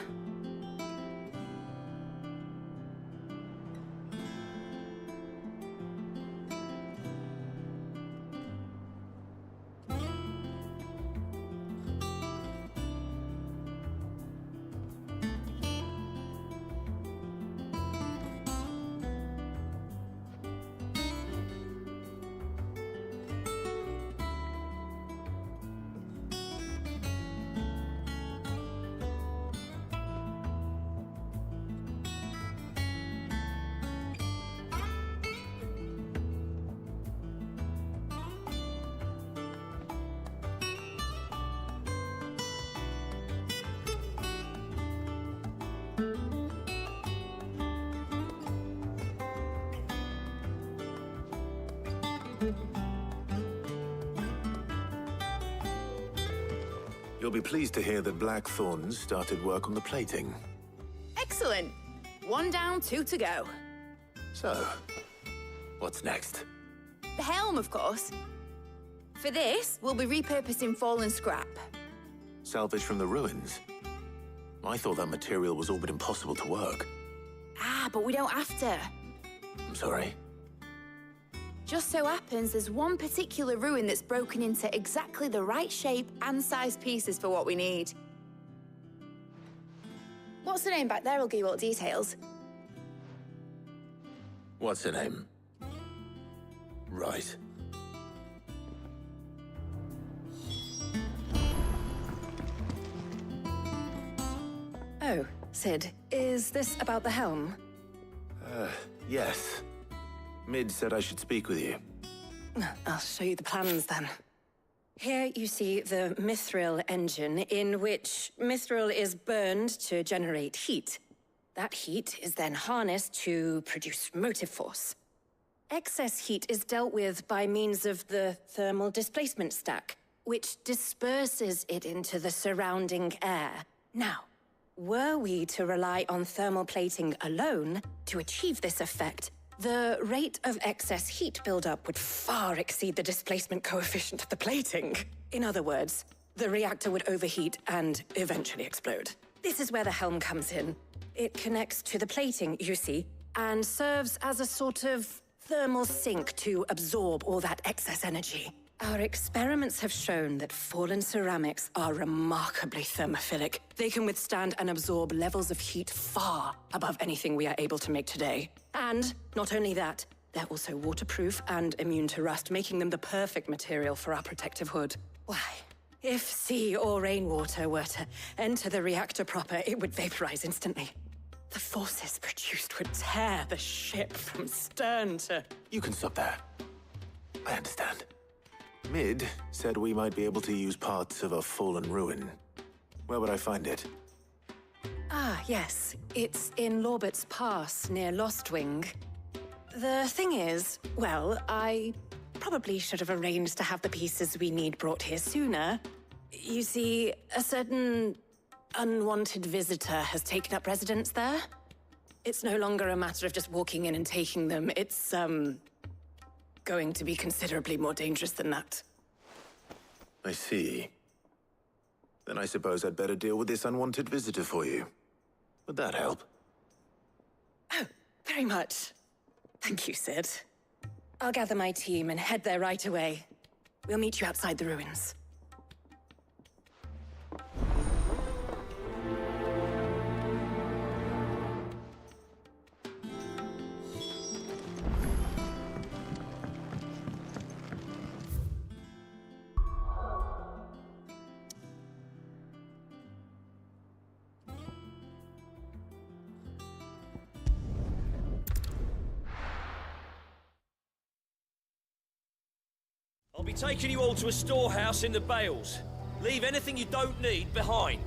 You'll be pleased to hear that Blackthorn's started work on the plating. Excellent. 1 down, 2 to go. So, what's next? The helm, of course. For this, we'll be repurposing fallen scrap. Salvage from the ruins? I thought that material was all but impossible to work. Ah, but we don't have to. I'm sorry. Just so happens there's one particular ruin that's broken into exactly the right shape and size pieces for what we need. What's the name back there? I'll give you all the details. What's her name? Right. Oh, Sid, is this about the helm? Yes. Mid said I should speak with you. I'll show you the plans then. Here you see the mithril engine, in which mithril is burned to generate heat. That heat is then harnessed to produce motive force. Excess heat is dealt with by means of the thermal displacement stack, which disperses it into the surrounding air. Now, were we to rely on thermal plating alone to achieve this effect, the rate of excess heat buildup would far exceed the displacement coefficient of the plating. In other words, the reactor would overheat and eventually explode. This is where the helm comes in. It connects to the plating, you see, and serves as a sort of thermal sink to absorb all that excess energy. Our experiments have shown that fallen ceramics are remarkably thermophilic. They can withstand and absorb levels of heat far above anything we are able to make today. And not only that, they're also waterproof and immune to rust, making them the perfect material for our protective hood. Why, if sea or rainwater were to enter the reactor proper, it would vaporize instantly. The forces produced would tear the ship from stern to... You can stop there. I understand. Mid said we might be able to use parts of a fallen ruin. Where would I find it? Ah, yes. It's in Lorbert's Pass, near Lostwing. The thing is, well, I probably should have arranged to have the pieces we need brought here sooner. You see, a certain unwanted visitor has taken up residence there. It's no longer a matter of just walking in and taking them. It's, going to be considerably more dangerous than that. I see. Then I suppose I'd better deal with this unwanted visitor for you. Would that help? Oh, very much. Thank you, Sid. I'll gather my team and head there right away. We'll meet you outside the ruins. be taking you all to a storehouse in the Bales. Leave anything you don't need behind.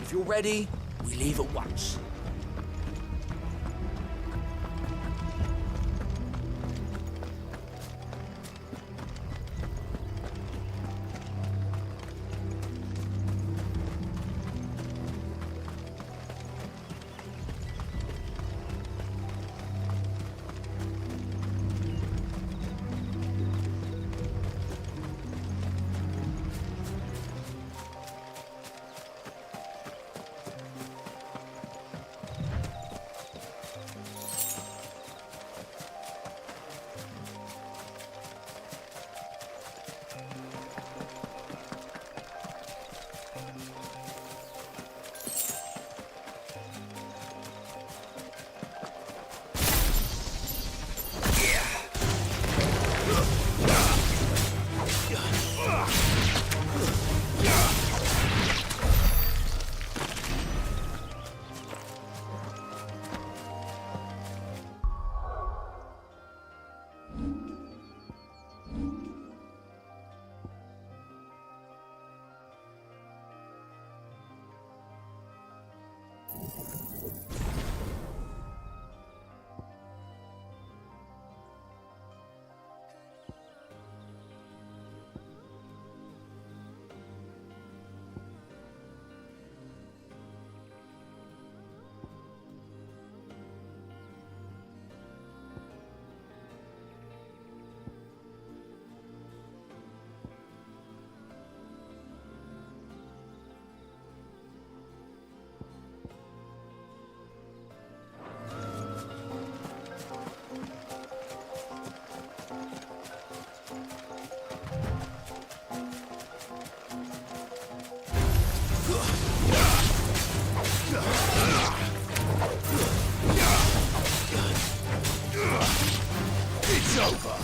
If you're ready, we leave at once. It's over.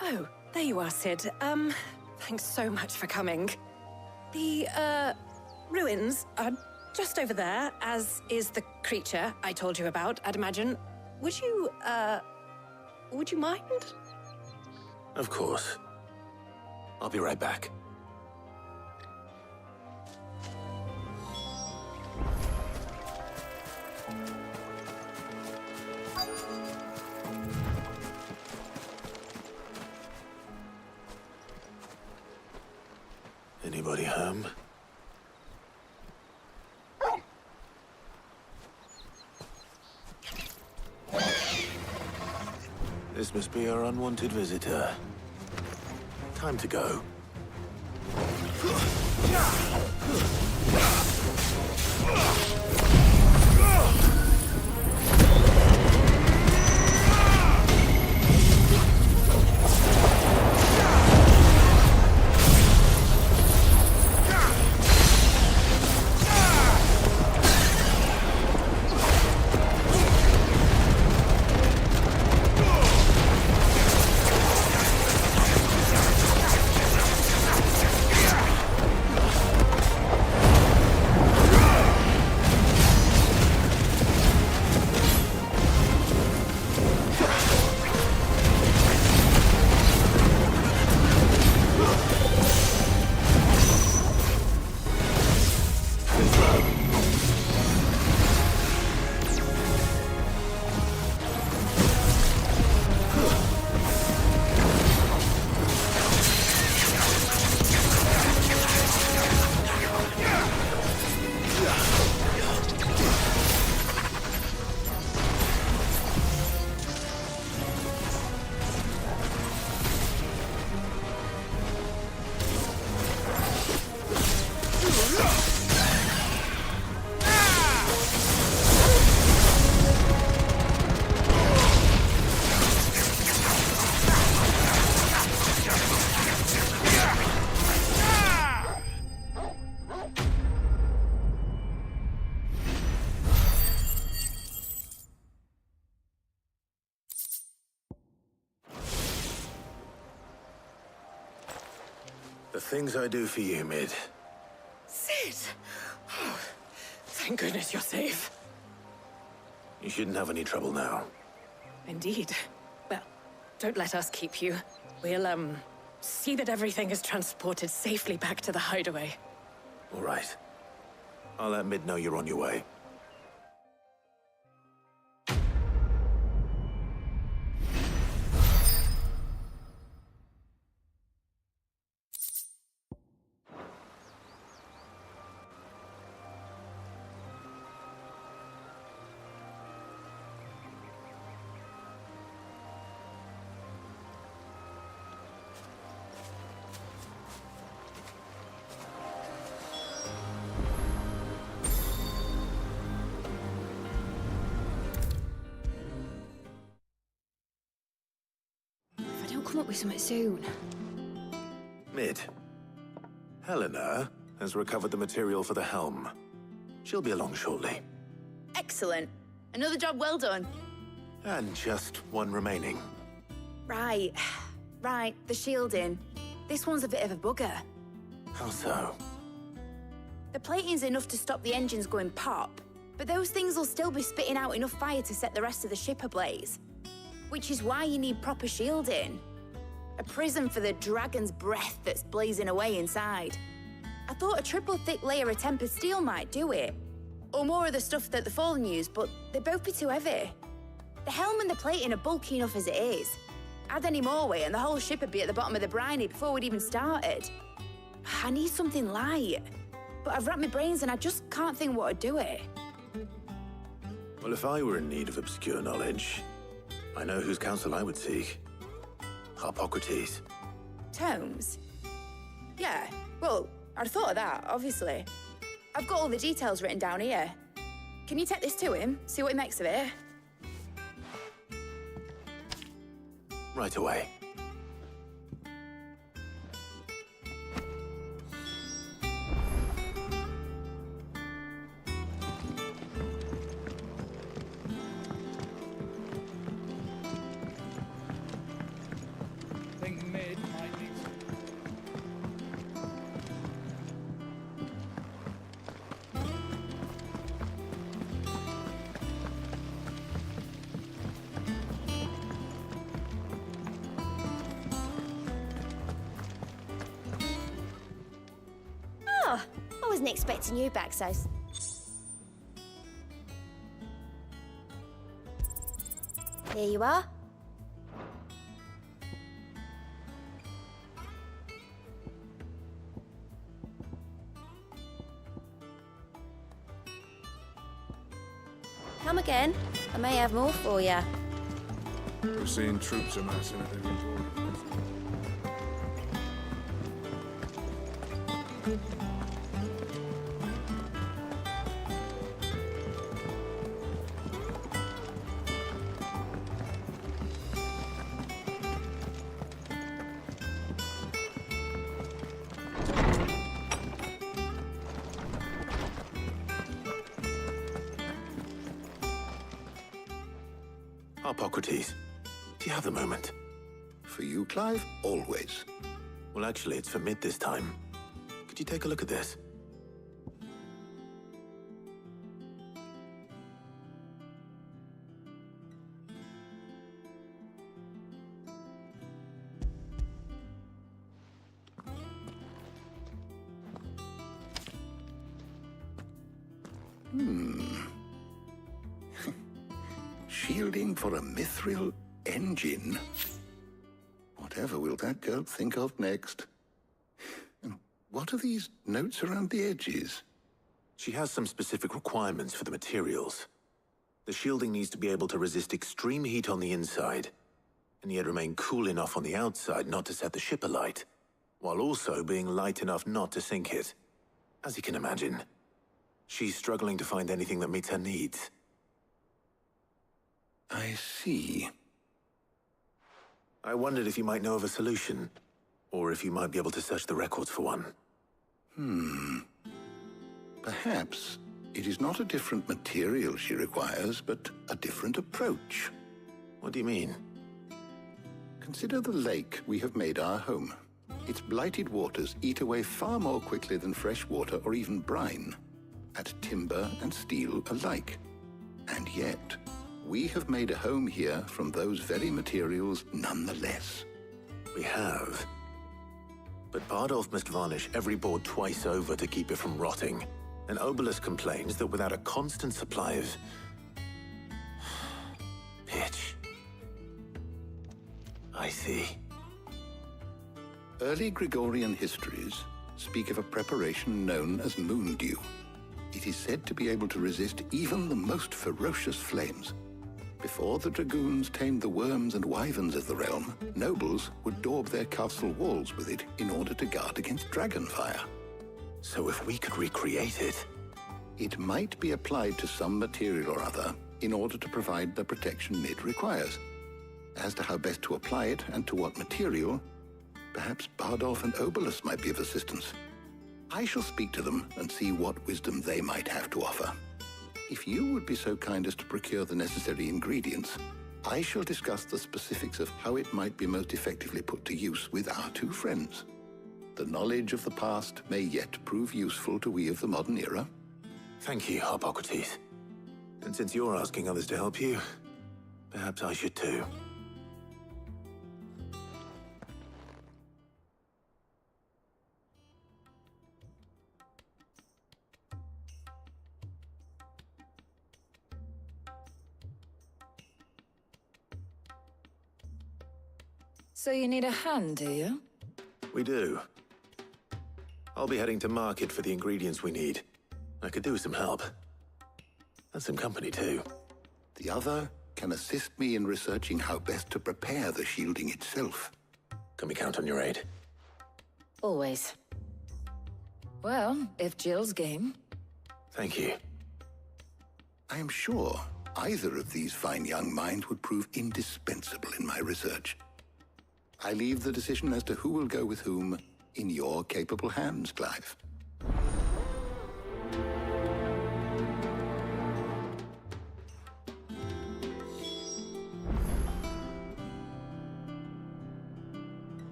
Oh, there you are, Sid. Thanks so much for coming. The, ruins are just over there, as is the creature I told you about, I'd imagine. Would you mind? Of course. I'll be right back. Anybody home? This must be our unwanted visitor. Time to go. The things I do for you, Mid. Sid! Oh, thank goodness you're safe. You shouldn't have any trouble now. Indeed. Well, don't let us keep you. We'll, see that everything is transported safely back to the Hideaway. All right. I'll let Mid know you're on your way. Come up with something soon. Mid. Helena has recovered the material for the helm. She'll be along shortly. Excellent. Another job well done. And just one remaining. Right. Right, the shielding. This one's a bit of a bugger. How so? The plating's enough to stop the engines going pop, but those things will still be spitting out enough fire to set the rest of the ship ablaze. Which is why you need proper shielding. A prison for the dragon's breath that's blazing away inside. I thought a triple thick layer of tempered steel might do it. Or more of the stuff that the Fallen use, but they'd both be too heavy. The helm and the plating are bulky enough as it is. Add any more weight and the whole ship would be at the bottom of the briny before we'd even started. I need something light. But I've racked my brains and I just can't think what would do it. Well, if I were in need of obscure knowledge, I know whose counsel I would seek. Hippocrates. Tomes? Yeah, well, I'd thought of that, obviously. I've got all the details written down here. Can you take this to him, see what he makes of it? Right away. I wasn't expecting you back so... Here you are. Come again. I may have more for you. We're seeing troops amassing at every border. Hippocrates, do you have a moment? For you, Clive? Always. Well, actually, it's for Mid this time. Could you take a look at this? Shielding for a mithril engine? Whatever will that girl think of next? And what are these notes around the edges? She has some specific requirements for the materials. The shielding needs to be able to resist extreme heat on the inside, and yet remain cool enough on the outside not to set the ship alight, while also being light enough not to sink it. As you can imagine, she's struggling to find anything that meets her needs. I see. I wondered if you might know of a solution, or if you might be able to search the records for one. Perhaps it is not a different material she requires, but a different approach. What do you mean? Consider the lake we have made our home. Its blighted waters eat away far more quickly than fresh water or even brine, at timber and steel alike. And yet, we have made a home here from those very materials nonetheless. We have. But Bardolph must varnish every board twice over to keep it from rotting. And Obelisk complains that without a constant supply of... pitch. I see. Early Gregorian histories speak of a preparation known as moon dew. It is said to be able to resist even the most ferocious flames. Before the dragoons tamed the worms and wyverns of the realm, nobles would daub their castle walls with it in order to guard against dragonfire. So if we could recreate it... It might be applied to some material or other in order to provide the protection it requires. As to how best to apply it and to what material, perhaps Bardolph and Obelisk might be of assistance. I shall speak to them and see what wisdom they might have to offer. If you would be so kind as to procure the necessary ingredients, I shall discuss the specifics of how it might be most effectively put to use with our two friends. The knowledge of the past may yet prove useful to we of the modern era. Thank you, Hippocrates. And since you're asking others to help you, perhaps I should too. So you need a hand, do you? We do. I'll be heading to market for the ingredients we need. I could do with some help. And some company, too. The other can assist me in researching how best to prepare the shielding itself. Can we count on your aid? Always. Well, if Jill's game. Thank you. I am sure either of these fine young minds would prove indispensable in my research. I leave the decision as to who will go with whom in your capable hands, Clive.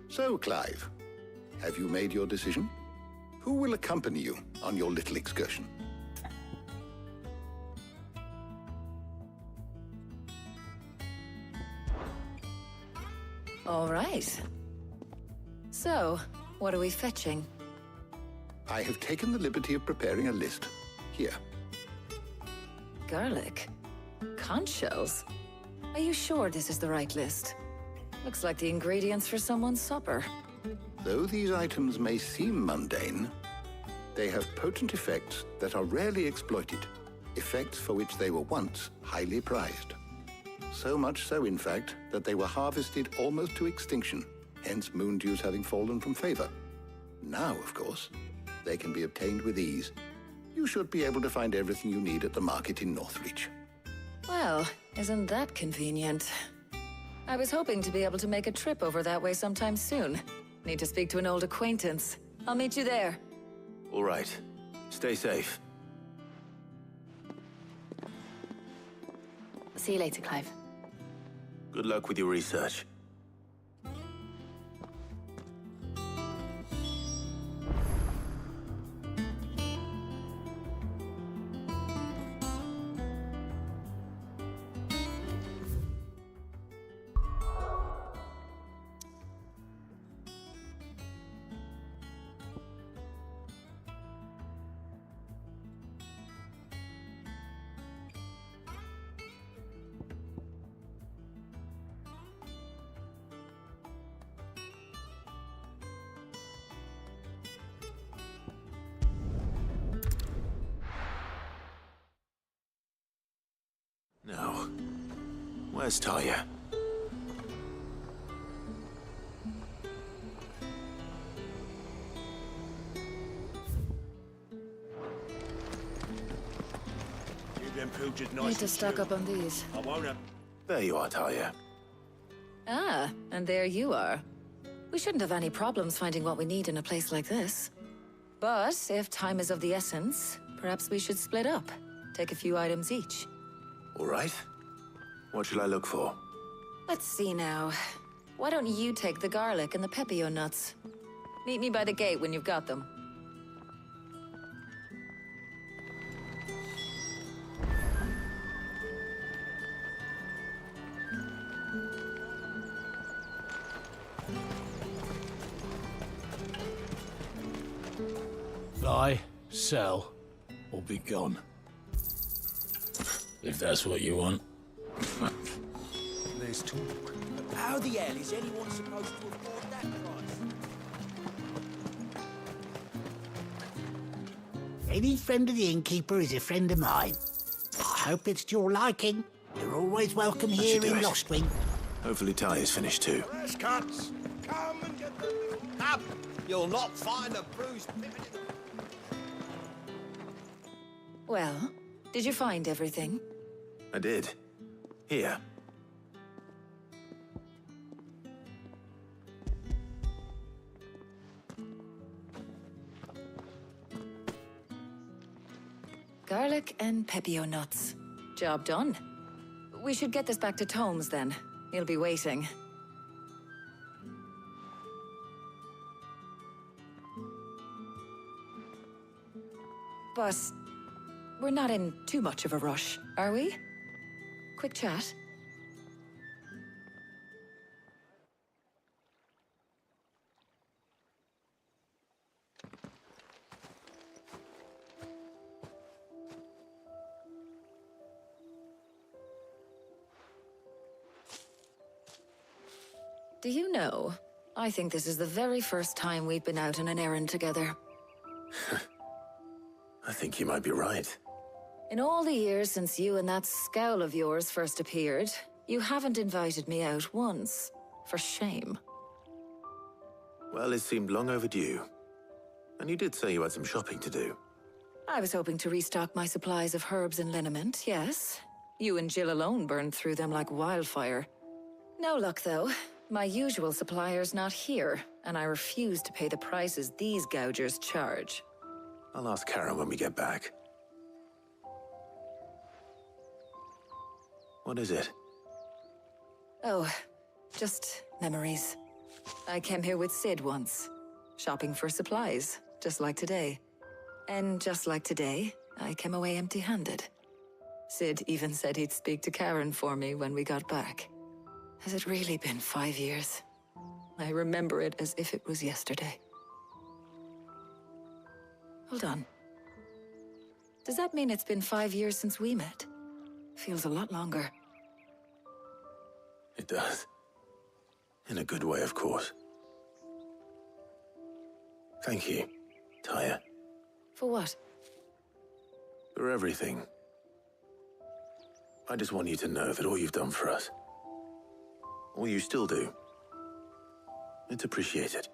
So, Clive, have you made your decision? Who will accompany you on your little excursion? All right. So, what are we fetching? I have taken the liberty of preparing a list. Here. Garlic? Conch shells? Are you sure this is the right list? Looks like the ingredients for someone's supper. Though these items may seem mundane, they have potent effects that are rarely exploited, effects for which they were once highly prized. So much so, in fact, that they were harvested almost to extinction, hence moon dews having fallen from favor. Now, of course, they can be obtained with ease. You should be able to find everything you need at the market in Northreach. Well, isn't that convenient? I was hoping to be able to make a trip over that way sometime soon. Need to speak to an old acquaintance. I'll meet you there. All right. Stay safe. See you later, Clive. Good luck with your research. Now, where's Talia? Need to stock up on these. There you are, Talia. Ah, and there you are. We shouldn't have any problems finding what we need in a place like this. But if time is of the essence, perhaps we should split up. Take a few items each. All right. What shall I look for? Let's see now. Why don't you take the garlic and the pepio nuts? Meet me by the gate when you've got them. Buy, sell, or be gone. If that's what you want. There's talk. But how the hell is anyone supposed to afford that price? Any friend of the innkeeper is a friend of mine. I hope it's to your liking. You're always welcome here in Lostwing. Hopefully Ty is finished too. Fresh cuts! Come and get the little cab! You'll not find a bruised pippin in the... Well, did you find everything? I did. Here. Garlic and pepio nuts. Job done. We should get this back to Tomes then. He'll be waiting. But we're not in too much of a rush, are we? Quick chat. Do you know, I think this is the very first time we've been out on an errand together. I think you might be right. In all the years since you and that scowl of yours first appeared, you haven't invited me out once. For shame. Well, it seemed long overdue. And you did say you had some shopping to do. I was hoping to restock my supplies of herbs and liniment, yes. You and Jill alone burned through them like wildfire. No luck, though. My usual supplier's not here, and I refuse to pay the prices these gougers charge. I'll ask Karen when we get back. What is it? Oh, just memories. I came here with Sid once, shopping for supplies, just like today. And just like today, I came away empty-handed. Sid even said he'd speak to Karen for me when we got back. Has it really been 5 years? I remember it as if it was yesterday. Hold on. Does that mean it's been 5 years since we met? Feels a lot longer. It does. In a good way, of course. Thank you, Tyre. For what? For everything. I just want you to know that all you've done for us, all you still do, it's appreciated.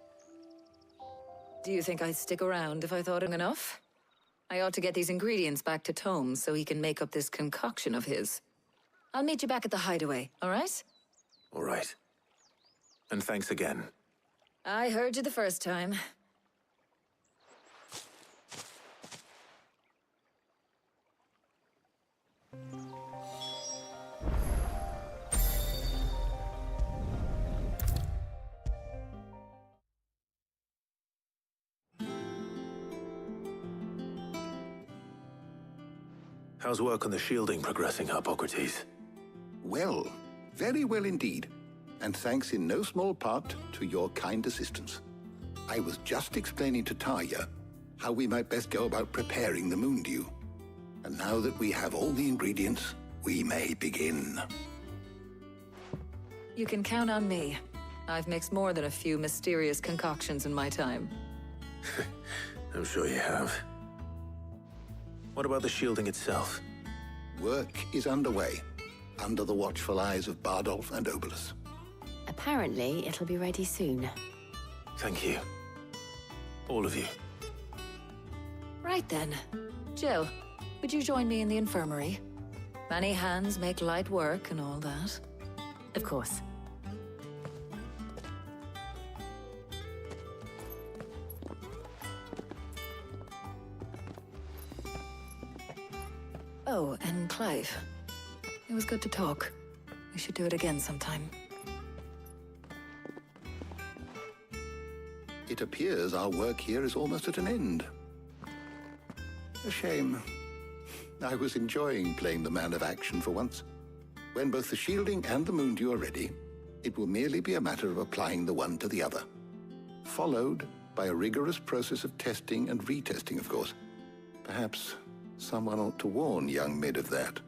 Do you think I'd stick around if I thought him enough? I ought to get these ingredients back to Tomes so he can make up this concoction of his. I'll meet you back at the Hideaway, all right? All right. And thanks again. I heard you the first time. How's work on the shielding progressing, Hippocrates? Well, very well indeed. And thanks in no small part to your kind assistance. I was just explaining to Tarja how we might best go about preparing the Moondew. And now that we have all the ingredients, we may begin. You can count on me. I've mixed more than a few mysterious concoctions in my time. I'm sure you have. What about the shielding itself? Work is underway, under the watchful eyes of Bardolph and Obolus. Apparently, it'll be ready soon. Thank you. All of you. Right then. Jill, would you join me in the infirmary? Many hands make light work and all that. Of course. Oh, and Clive. It was good to talk. We should do it again sometime. It appears our work here is almost at an end. A shame. I was enjoying playing the man of action for once. When both the shielding and the moondew are ready, it will merely be a matter of applying the one to the other. Followed by a rigorous process of testing and retesting, of course. Perhaps someone ought to warn young Mid of that.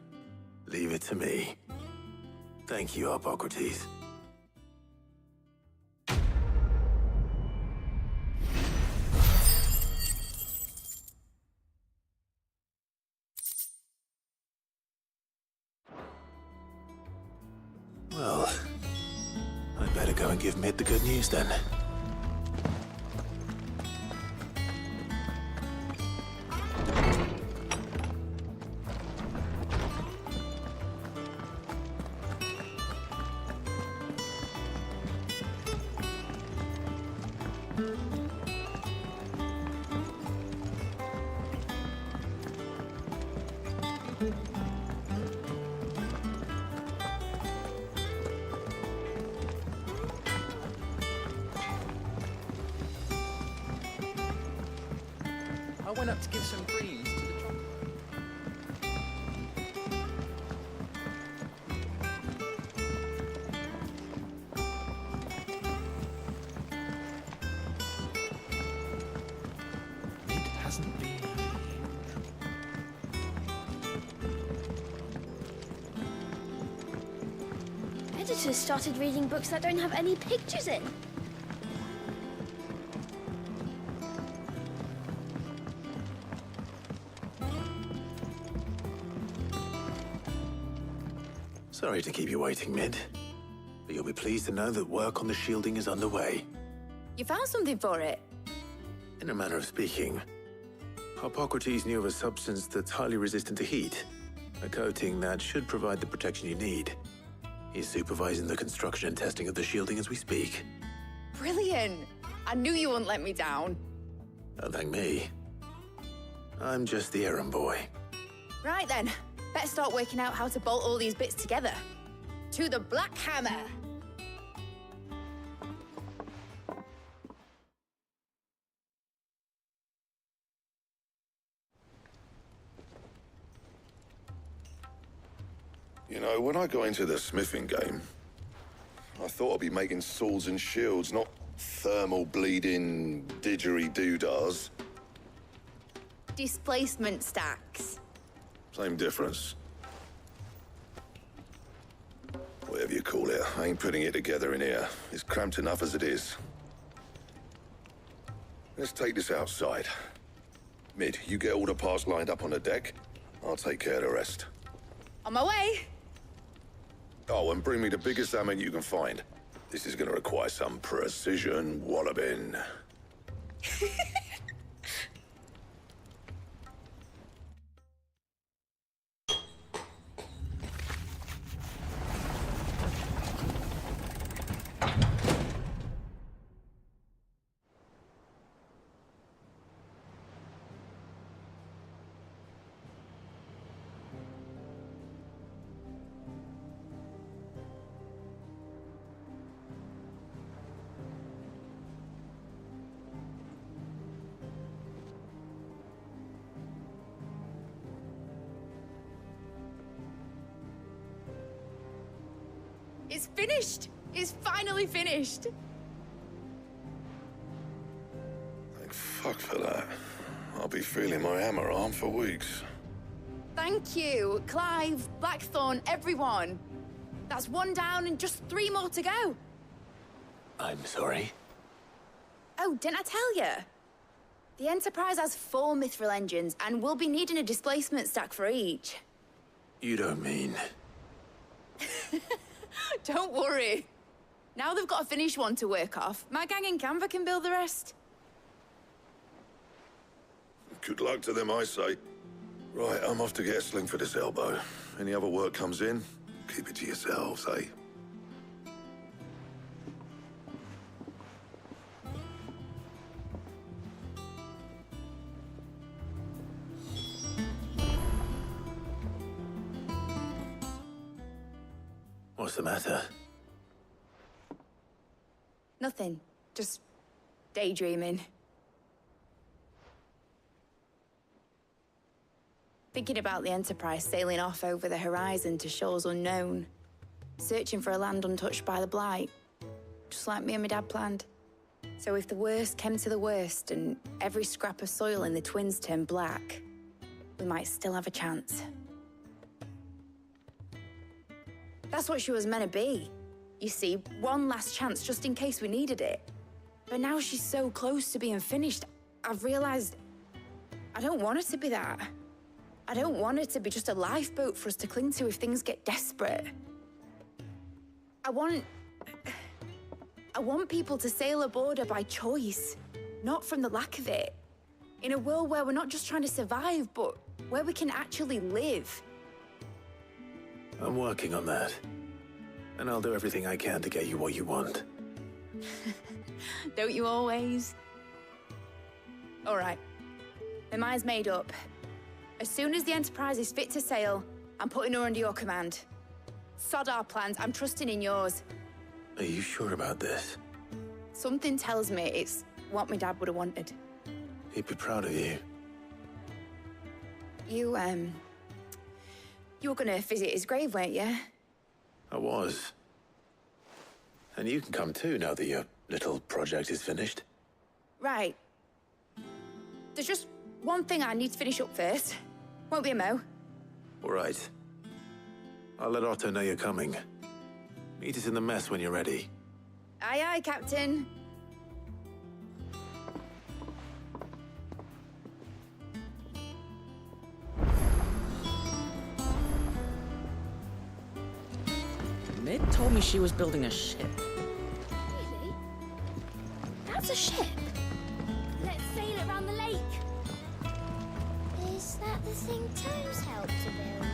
Leave it to me. Thank you, Hippocrates. Well, I'd better go and give Mid the good news then. I went up to give some greens to the chocolate. It hasn't been Editors started reading books that don't have any pictures in. Sorry to keep you waiting, Mid. But you'll be pleased to know that work on the shielding is underway. You found something for it? In a manner of speaking, Hippocrates knew of a substance that's highly resistant to heat. A coating that should provide the protection you need. He's supervising the construction and testing of the shielding as we speak. Brilliant! I knew you wouldn't let me down. Don't thank me. I'm just the errand boy. Right then, better start working out how to bolt all these bits together. To the Black Hammer! You know, when I got into the smithing game, I thought I'd be making swords and shields, not thermal bleeding didgeridoo-dahs. Displacement stacks. Same difference. Whatever you call it, I ain't putting it together in here. It's cramped enough as it is. Let's take this outside. Mid, you get all the parts lined up on the deck. I'll take care of the rest. On my way! Oh, and bring me the biggest hammer you can find. This is gonna require some precision walloping. It's finished! It's finally finished! Thank fuck for that. I'll be feeling my hammer arm for weeks. Thank you, Clive, Blackthorn, everyone. That's one down and just 3 more to go. I'm sorry. Oh, didn't I tell you? The Enterprise has 4 mithril engines, and we'll be needing a displacement stack for each. You don't mean... Don't worry. Now they've got a finished one to work off. My gang in Canva can build the rest. Good luck to them, I say. Right, I'm off to get a sling for this elbow. Any other work comes in, keep it to yourselves, eh? What's the matter? Nothing. Just daydreaming. Thinking about the Enterprise sailing off over the horizon to shores unknown. Searching for a land untouched by the Blight. Just like me and my dad planned. So if the worst came to the worst and every scrap of soil in the Twins turned black, we might still have a chance. That's what she was meant to be. You see, one last chance just in case we needed it. But now she's so close to being finished, I've realized I don't want her to be that. I don't want her to be just a lifeboat for us to cling to if things get desperate. I want people to sail aboard her by choice, not from the lack of it. In a world where we're not just trying to survive, but where we can actually live. I'm working on that. And I'll do everything I can to get you what you want. Don't you always? All right. My mind's made up. As soon as the Enterprise is fit to sail, I'm putting her under your command. Sod our plans, I'm trusting in yours. Are you sure about this? Something tells me it's what my dad would have wanted. He'd be proud of you. You were gonna visit his grave, weren't you? I was. And you can come too now that your little project is finished. Right. There's just one thing I need to finish up first. Won't be a mo. All right. I'll let Otto know you're coming. Meet us in the mess when you're ready. Aye, aye, Captain. Mid told me she was building a ship. Really? That's a ship? Let's sail around the lake. Is that the thing Tomes helped to build?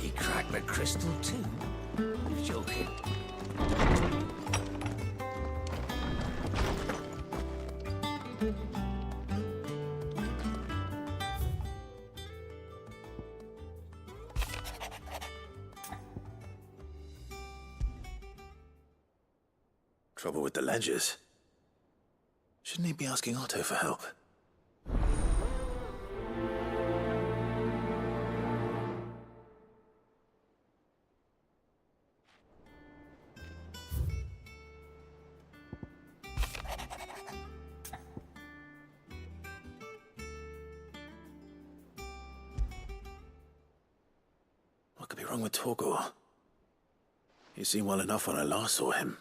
He cracked the crystal too? You're joking. Trouble with the ledgers. Shouldn't he be asking Otto for help? What could be wrong with Torgor? He seemed well enough when I last saw him.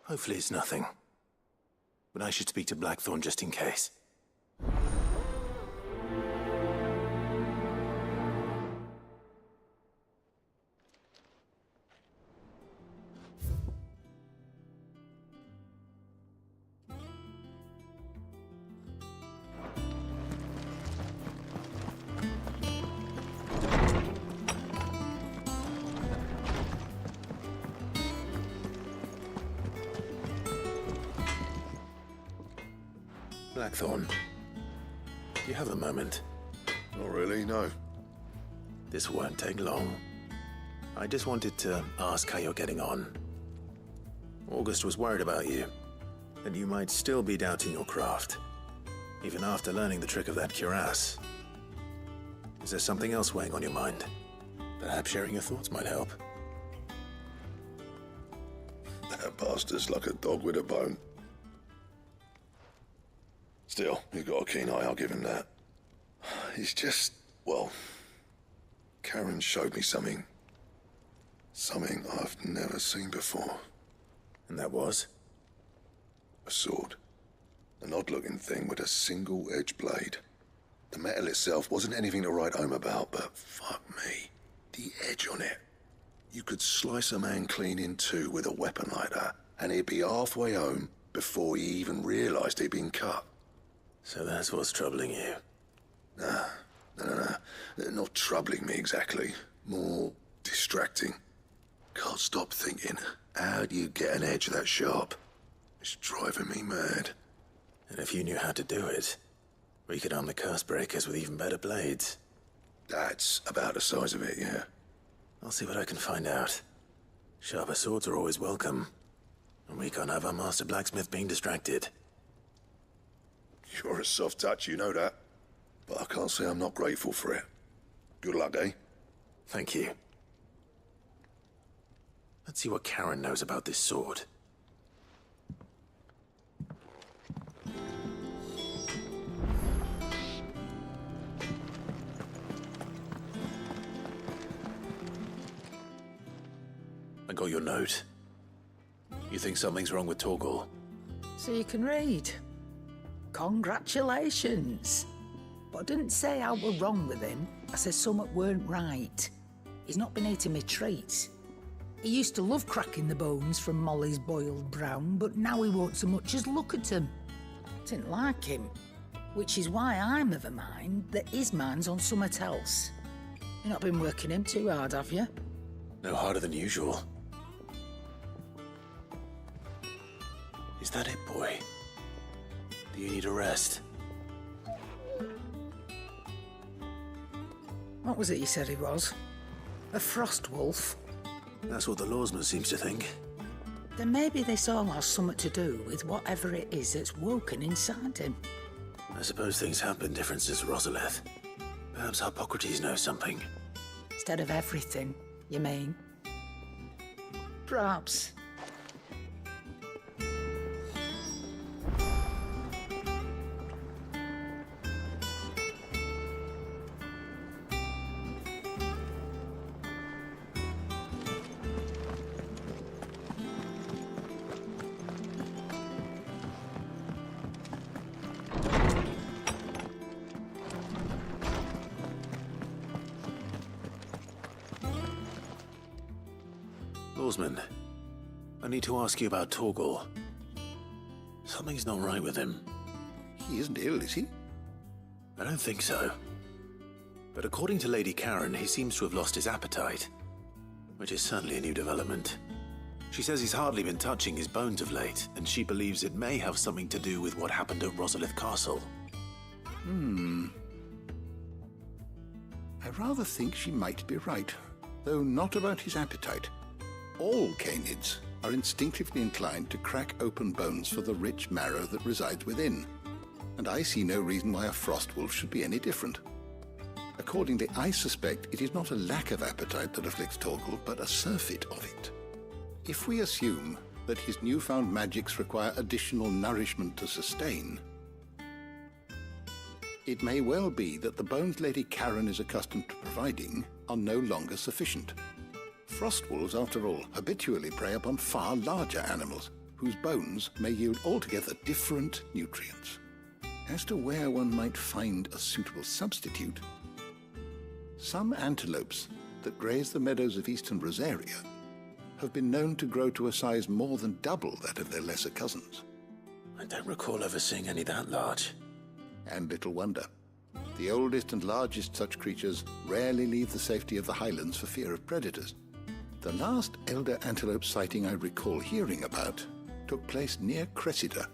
Hopefully it's nothing. But I should speak to Blackthorn just in case. Blackthorn, do you have a moment? Not really, no. This won't take long. I just wanted to ask how you're getting on. August was worried about you, that you might still be doubting your craft, even after learning the trick of that cuirass. Is there something else weighing on your mind? Perhaps sharing your thoughts might help. That bastard's like a dog with a bone. Still, you've got a keen eye, I'll give him that. He's just, well, Karen showed me something. Something I've never seen before. And that was? A sword. An odd-looking thing with a single-edged blade. The metal itself wasn't anything to write home about, but fuck me. The edge on it. You could slice a man clean in two with a weapon like that, and he'd be halfway home before he even realised he'd been cut. So that's what's troubling you? Nah, no. Not troubling me exactly. More distracting. Can't stop thinking, how do you get an edge that sharp? It's driving me mad. And if you knew how to do it, we could arm the curse breakers with even better blades. That's about the size of it, yeah. I'll see what I can find out. Sharper swords are always welcome. And we can't have our master blacksmith being distracted. You're a soft touch, you know that. But I can't say I'm not grateful for it. Good luck, eh? Thank you. Let's see what Karen knows about this sword. I got your note. You think something's wrong with Torgal? So you can read. Congratulations. But I didn't say I were wrong with him. I said something weren't right. He's not been eating me treats. He used to love cracking the bones from Molly's boiled brown, but now he won't so much as look at them. Didn't like him. Which is why I'm of a mind that his mind's on something else. You've not been working him too hard, have you? No harder than usual. Is that it, boy? Do you need a rest? What was it you said he was? A frost wolf? That's what the lawsman seems to think. Then maybe this all has something to do with whatever it is that's woken inside him. I suppose things have been different since Rosalith. Perhaps Hippocrates knows something. Instead of everything, you mean? Perhaps. Lawsman, I need to ask you about Torgal. Something's not right with him. He isn't ill, is he? I don't think so. But according to Lady Karen, he seems to have lost his appetite, which is certainly a new development. She says he's hardly been touching his bones of late, and she believes it may have something to do with what happened at Rosalith Castle. I rather think she might be right, though not about his appetite. All canids are instinctively inclined to crack open bones for the rich marrow that resides within, and I see no reason why a frost wolf should be any different. Accordingly, I suspect it is not a lack of appetite that afflicts Torgal, but a surfeit of it. If we assume that his newfound magics require additional nourishment to sustain, it may well be that the bones Lady Karen is accustomed to providing are no longer sufficient. Frost wolves, after all, habitually prey upon far larger animals, whose bones may yield altogether different nutrients. As to where one might find a suitable substitute, some antelopes that graze the meadows of eastern Rosaria have been known to grow to a size more than double that of their lesser cousins. I don't recall ever seeing any that large. And little wonder. The oldest and largest such creatures rarely leave the safety of the highlands for fear of predators. The last elder antelope sighting I recall hearing about took place near Cressida,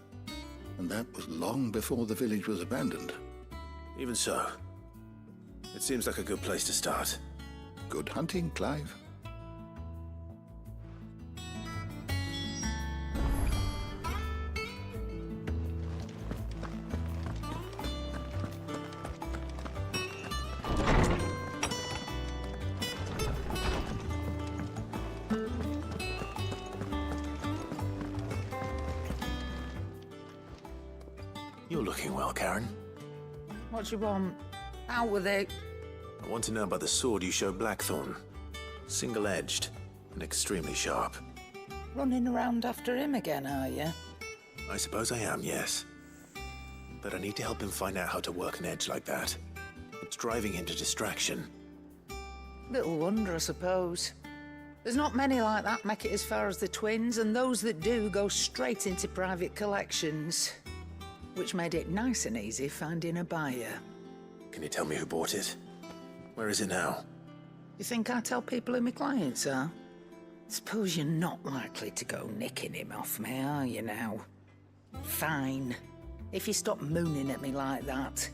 and that was long before the village was abandoned. Even so, it seems like a good place to start. Good hunting, Clive. You're looking well, Karen. What do you want? Out with it. I want to know about the sword you showed Blackthorn. Single-edged and extremely sharp. Running around after him again, are you? I suppose I am, yes. But I need to help him find out how to work an edge like that. It's driving him to distraction. Little wonder, I suppose. There's not many like that make it as far as the twins, and those that do go straight into private collections. Which made it nice and easy finding a buyer. Can you tell me who bought it? Where is it now? You think I tell people who my clients are? Suppose you're not likely to go nicking him off me, are you now? Fine. If you stop mooning at me like that.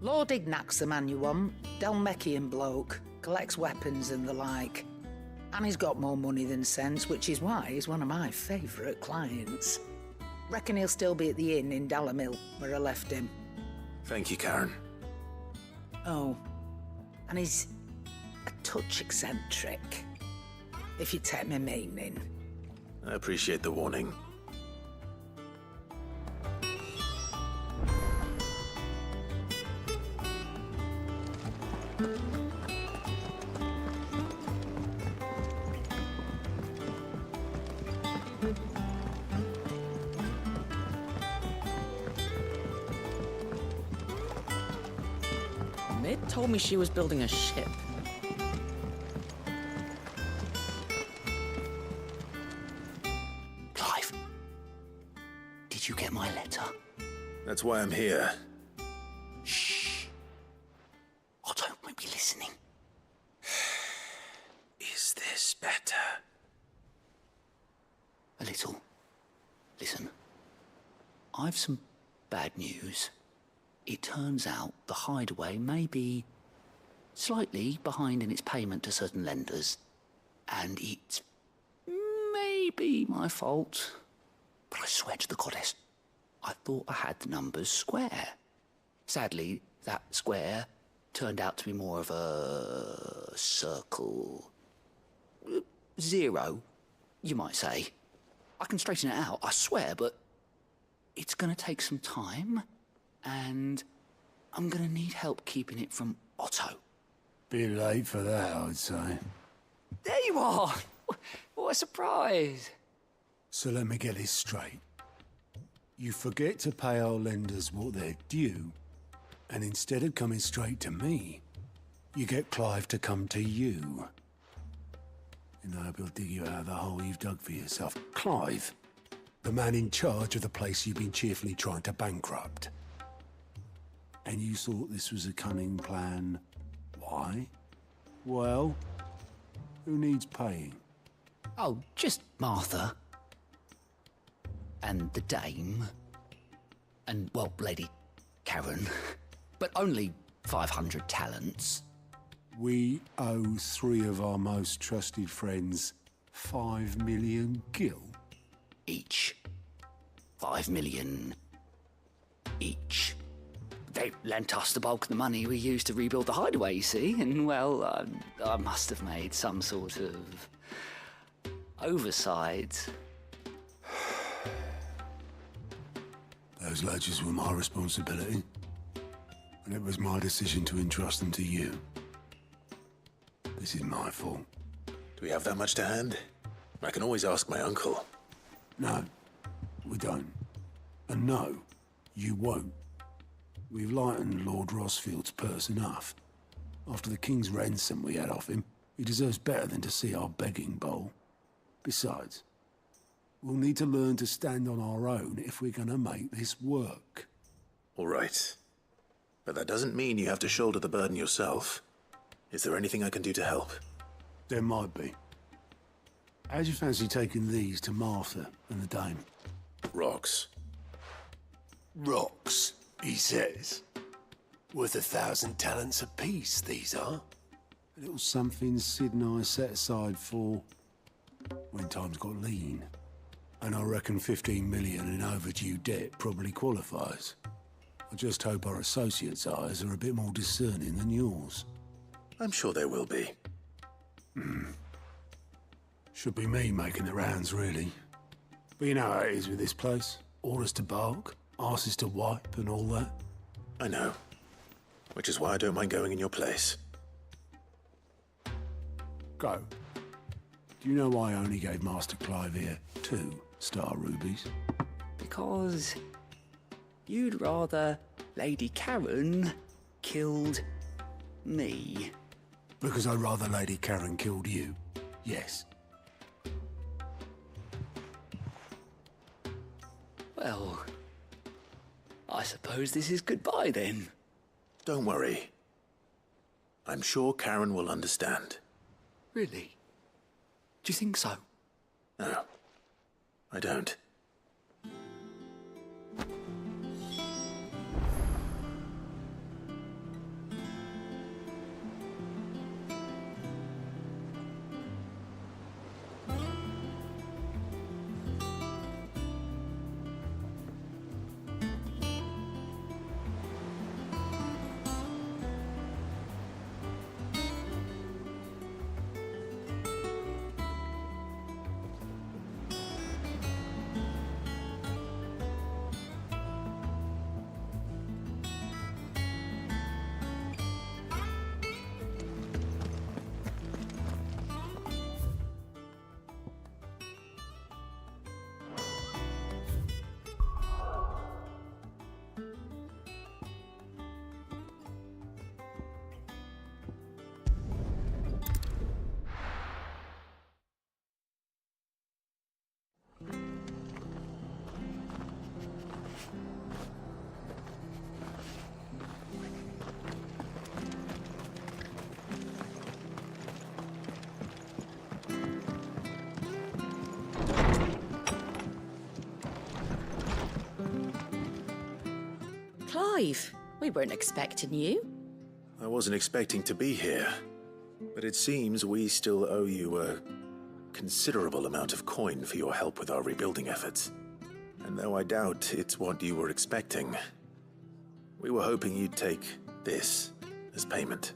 Lord Ignac's the man you want. Dalmekian bloke. Collects weapons and the like. And he's got more money than sense, which is why he's one of my favourite clients. Reckon he'll still be at the inn in Dalamil, where I left him. Thank you, Karen. Oh, and he's a touch eccentric, if you take my meaning. I appreciate the warning. Mid told me she was building a ship. Clive, did you get my letter? That's why I'm here. Shh. Otto might be listening. Is this better? A little. Listen, I've some bad news. It turns out the Hideaway may be slightly behind in its payment to certain lenders, and it's maybe my fault. But I swear to the goddess, I thought I had the numbers square. Sadly, that square turned out to be more of a circle. 0, you might say. I can straighten it out, I swear, but it's gonna take some time. And I'm gonna need help keeping it from Otto. Bit late for that, I'd say. There you are! What a surprise! So let me get this straight. You forget to pay our lenders what they're due, and instead of coming straight to me, you get Clive to come to you. And I hope he'll dig you out of the hole you've dug for yourself. Clive, the man in charge of the place you've been cheerfully trying to bankrupt. And you thought this was a cunning plan. Why? Well, who needs paying? Oh, just Martha. And the dame. And, well, Lady Karen. But only 500 talents. We owe 3 of our most trusted friends 5 million gil. Each. 5 million each. They lent us the bulk of the money we used to rebuild the Hideaway, you see, and, well, I must have made some sort of oversight. Those ledgers were my responsibility, and it was my decision to entrust them to you. This is my fault. Do we have that much to hand? I can always ask my uncle. No, we don't. And no, you won't. We've lightened Lord Rosfield's purse enough. After the king's ransom we had off him, he deserves better than to see our begging bowl. Besides, we'll need to learn to stand on our own if we're gonna make this work. All right. But that doesn't mean you have to shoulder the burden yourself. Is there anything I can do to help? There might be. How'd you fancy taking these to Martha and the dame? Rocks. Rocks, he says. Worth 1,000 talents apiece, these are. A little something Sid and I set aside for when times got lean. And I reckon 15 million in overdue debt probably qualifies. I just hope our associates' eyes are a bit more discerning than yours. I'm sure there will be. Should be me making the rounds, really. But you know how it is with this place. Orders to bark, arses to wipe, and all that. I know. Which is why I don't mind going in your place. Go. Do you know why I only gave Master Clive here 2 star rubies? Because you'd rather Lady Karen killed Me? Because I'd rather Lady Karen killed you. Yes. Well, I suppose this is goodbye then. Don't worry. I'm sure Karen will understand. Really? Do you think so? No, I don't. Clive, we weren't expecting you. I wasn't expecting to be here, but it seems we still owe you a considerable amount of coin for your help with our rebuilding efforts. And though I doubt it's what you were expecting, we were hoping you'd take this as payment.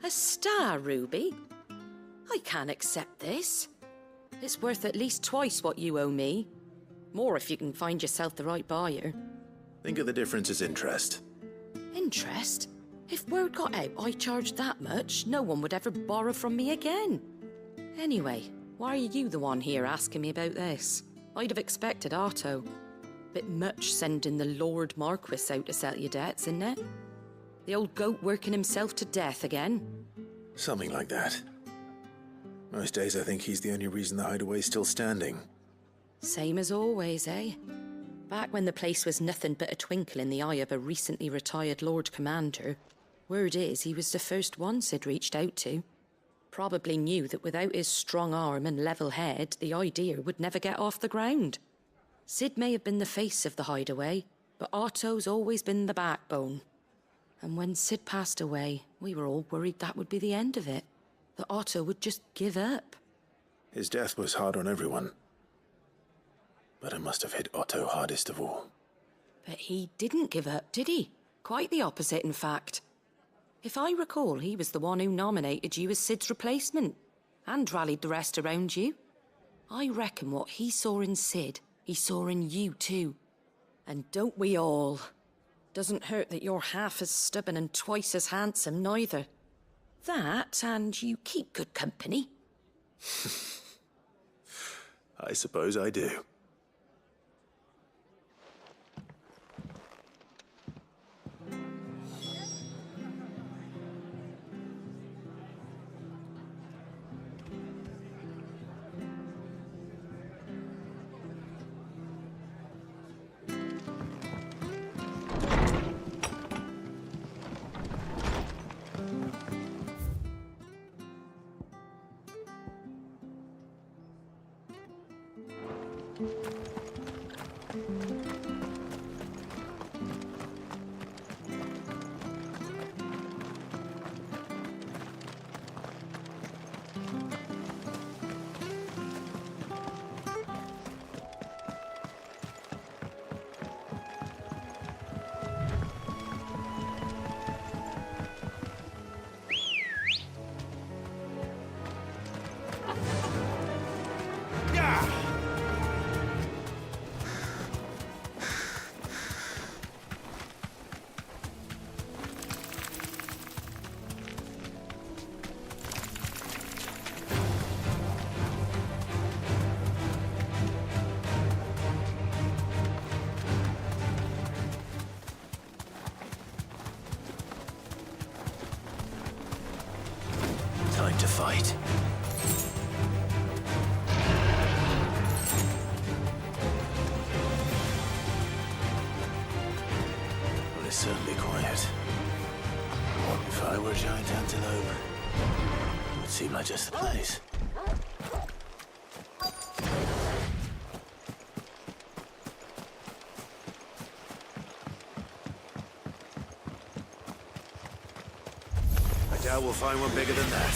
A star ruby? I can't accept this. It's worth at least twice what you owe me. More if you can find yourself the right buyer. Think of the difference as interest. Interest? If word got out I charged that much, no one would ever borrow from me again. Anyway, why are you the one here asking me about this? I'd have expected Otto. Bit much sending the Lord Marquis out to settle your debts, isn't it? The old goat working himself to death again? Something like that. Most days I think he's the only reason the Hideaway's still standing. Same as always, eh? Back when the place was nothing but a twinkle in the eye of a recently retired Lord Commander, word is he was the first one Sid reached out to. Probably knew that without his strong arm and level head, the idea would never get off the ground. Sid may have been the face of the Hideaway, but Otto's always been the backbone. And when Sid passed away, we were all worried that would be the end of it. That Otto would just give up. His death was hard on everyone. But it must have hit Otto hardest of all. But he didn't give up, did he? Quite the opposite, in fact. If I recall, he was the one who nominated you as Sid's replacement, and rallied the rest around you. I reckon what he saw in Sid, he saw in you too. And don't we all? Doesn't hurt that you're half as stubborn and twice as handsome, neither. That, and you keep good company. I suppose I do. time to fight. Well, it's certainly quiet. If I were a giant antelope, it would seem like just the place. I doubt we'll find one bigger than that.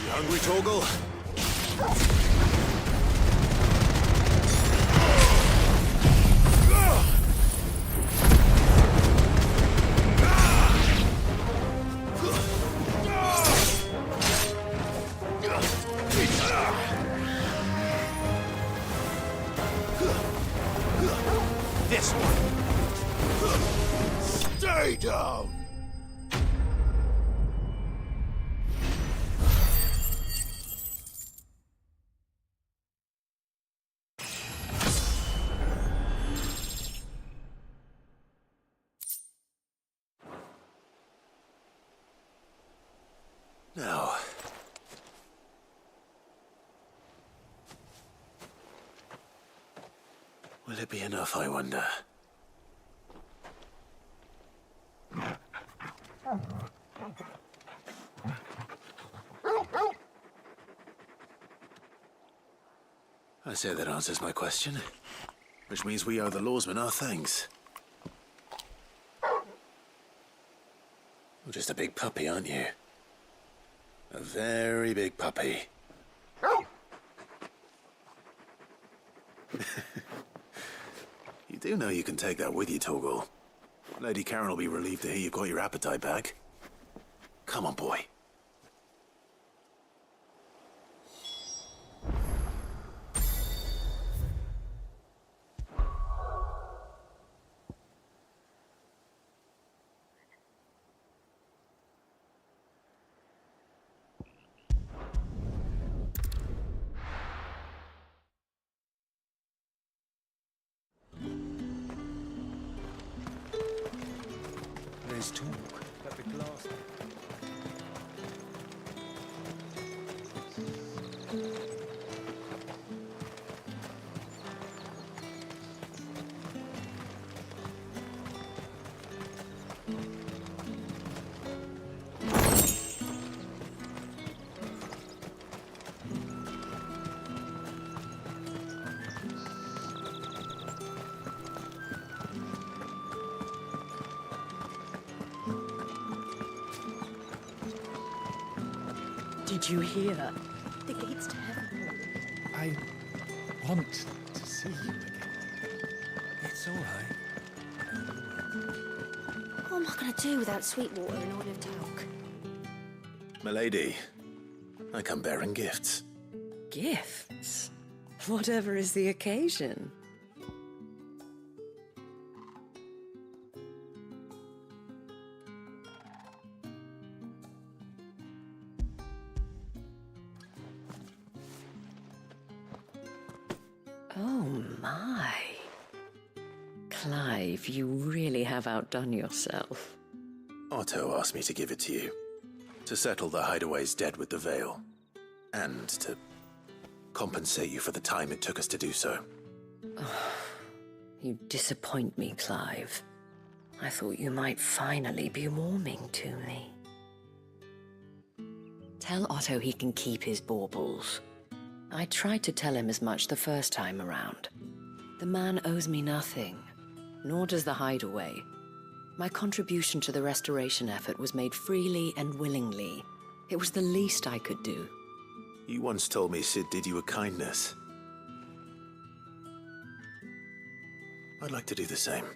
You hungry, Torgal? This one. Stay down. Now, will it be enough, I wonder? I say that answers my question, which means we owe the lawsmen our thanks. You're just a big puppy, aren't you? A very big puppy. You do know you can take that with you, Torgal. Lady Karen will be relieved to hear you've got your appetite back. Come on, boy. There's talk at the glass. Did you hear? The gates to heaven. I want to see you again. It's all right. What am I going to do without Sweetwater and Olive Talc? Milady, I come bearing gifts. Gifts? Whatever is the occasion. Oh my. Clive, you really have outdone yourself. Otto asked me to give it to you. To settle the Hideaway's debt with the Veil. And to compensate you for the time it took us to do so. Oh, you disappoint me, Clive. I thought you might finally be warming to me. Tell Otto he can keep his baubles. I tried to tell him as much the first time around. The man owes me nothing, nor does the Hideaway. My contribution to the restoration effort was made freely and willingly. It was the least I could do. You once told me Sid did you a kindness. I'd like to do the same.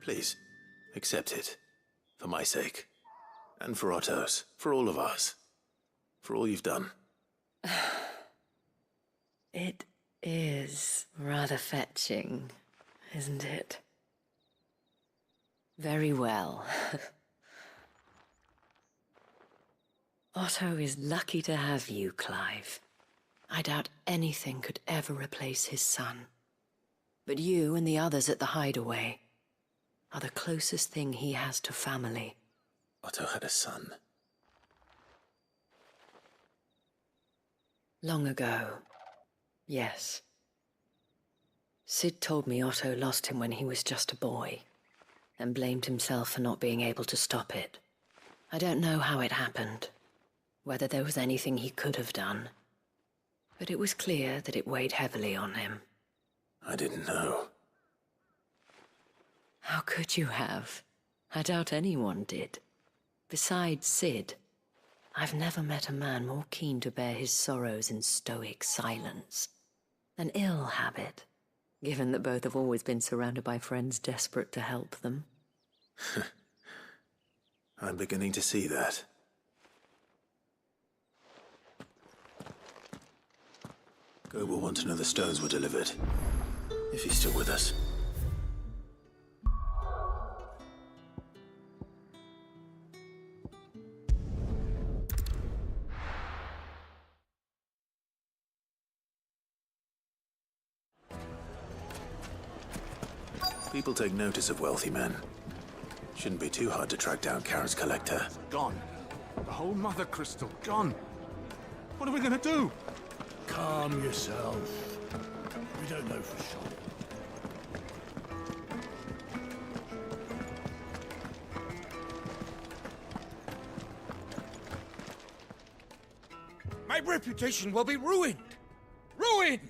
Please, accept it. For my sake. And for Otto's. For all of us. For all you've done. It is rather fetching, isn't it? Very well. Otto is lucky to have you, Clive. I doubt anything could ever replace his son. But you and the others at the Hideaway are the closest thing he has to family. Otto had a son. Long ago, yes. Sid told me Otto lost him when he was just a boy, and blamed himself for not being able to stop it. I don't know how it happened, whether there was anything he could have done, but it was clear that it weighed heavily on him. I didn't know. How could you have? I doubt anyone did. Besides Sid, I've never met a man more keen to bear his sorrows in stoic silence. An ill habit, given that both have always been surrounded by friends desperate to help them. I'm beginning to see that. Go will want to know the stones were delivered, if he's still with us. People take notice of wealthy men. Shouldn't be too hard to track down Karen's collector. Gone. The whole Mothercrystal gone. What are we gonna do? Calm yourself. We don't know for sure. My reputation will be ruined! Ruined!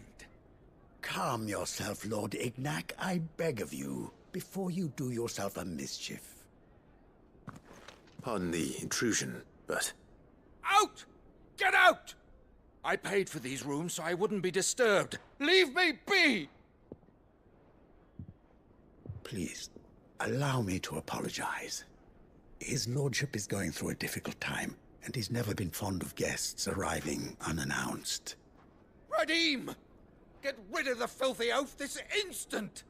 Calm yourself, Lord Ignac, I beg of you, before you do yourself a mischief. Pardon the intrusion, but... Out! Get out! I paid for these rooms so I wouldn't be disturbed. Leave me be! Please, allow me to apologize. His lordship is going through a difficult time, and he's never been fond of guests arriving unannounced. Radim! Get rid of the filthy oaf this instant!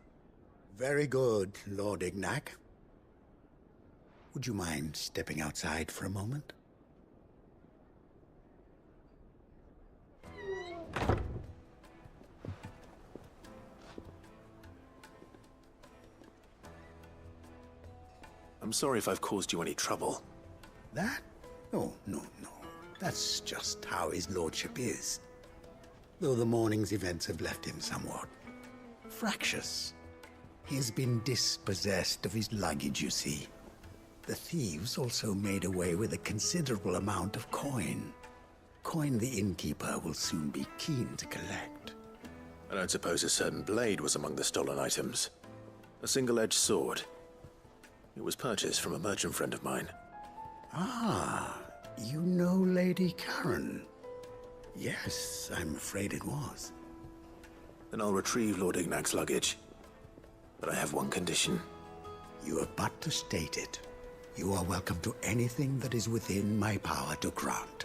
Very good, Lord Ignac. Would you mind stepping outside for a moment? I'm sorry if I've caused you any trouble. That? Oh, no. That's just how his lordship is. Though the morning's events have left him somewhat fractious. He has been dispossessed of his luggage, you see. The thieves also made away with a considerable amount of coin. Coin the innkeeper will soon be keen to collect. I don't suppose a certain blade was among the stolen items. A single-edged sword. It was purchased from a merchant friend of mine. Ah, you know Lady Karen. Yes, I'm afraid it was. Then I'll retrieve Lord Ignac's luggage. But I have one condition. You have but to state it. You are welcome to anything that is within my power to grant.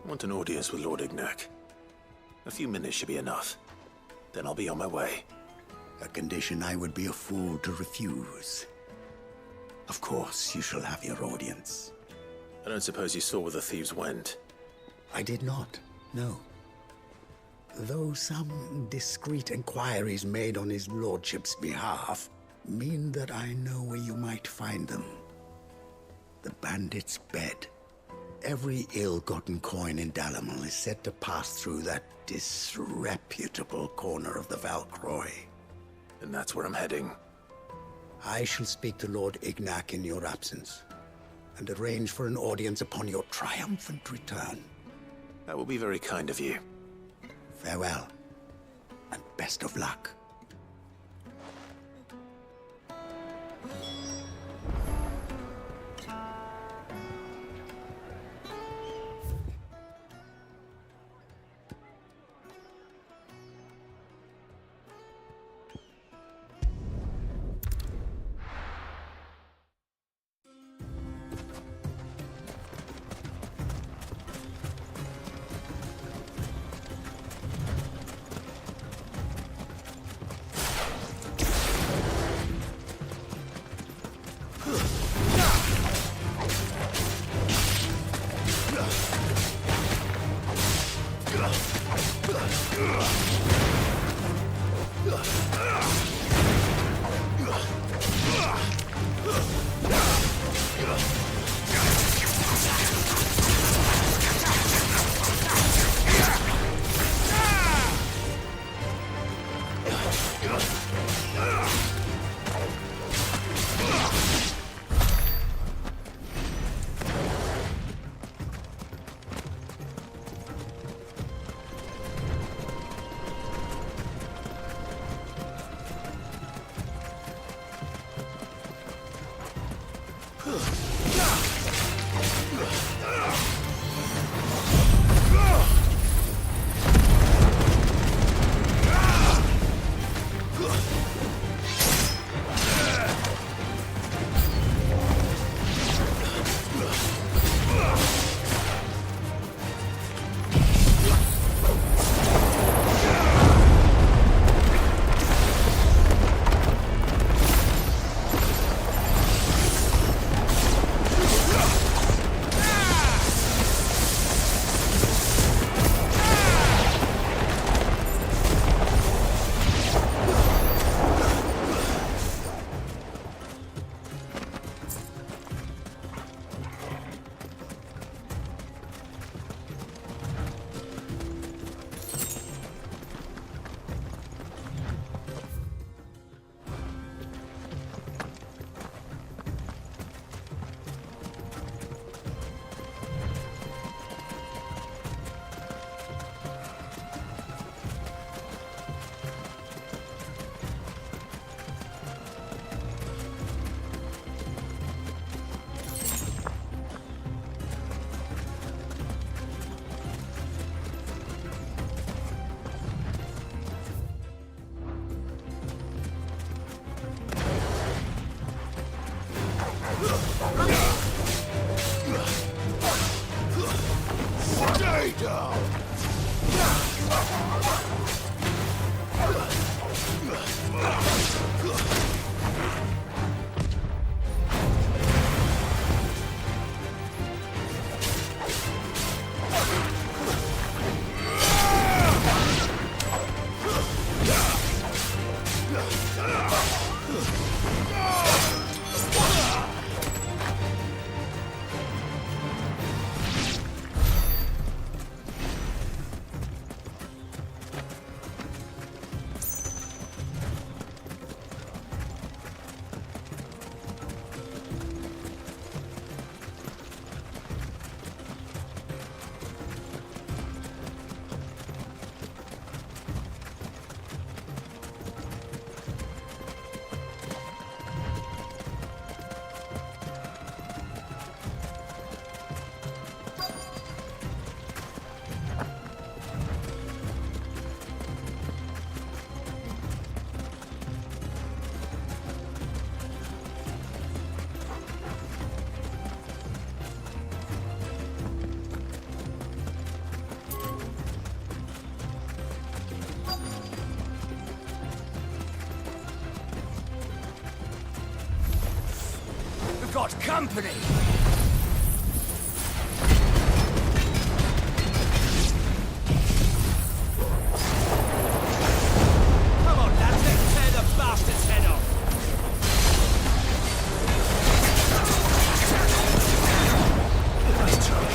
I want an audience with Lord Ignac. A few minutes should be enough. Then I'll be on my way. A condition I would be a fool to refuse. Of course, you shall have your audience. I don't suppose you saw where the thieves went? I did not, no. Though some discreet inquiries made on his lordship's behalf mean that I know where you might find them. The bandit's bed. Every ill-gotten coin in Dalamel is said to pass through that disreputable corner of the Valcroy. And that's where I'm heading. I shall speak to Lord Ignac in your absence, and arrange for an audience upon your triumphant return. That will be very kind of you. Farewell, and best of luck. Got company! Come on, lads, let's tear the bastard's head off! Nice try.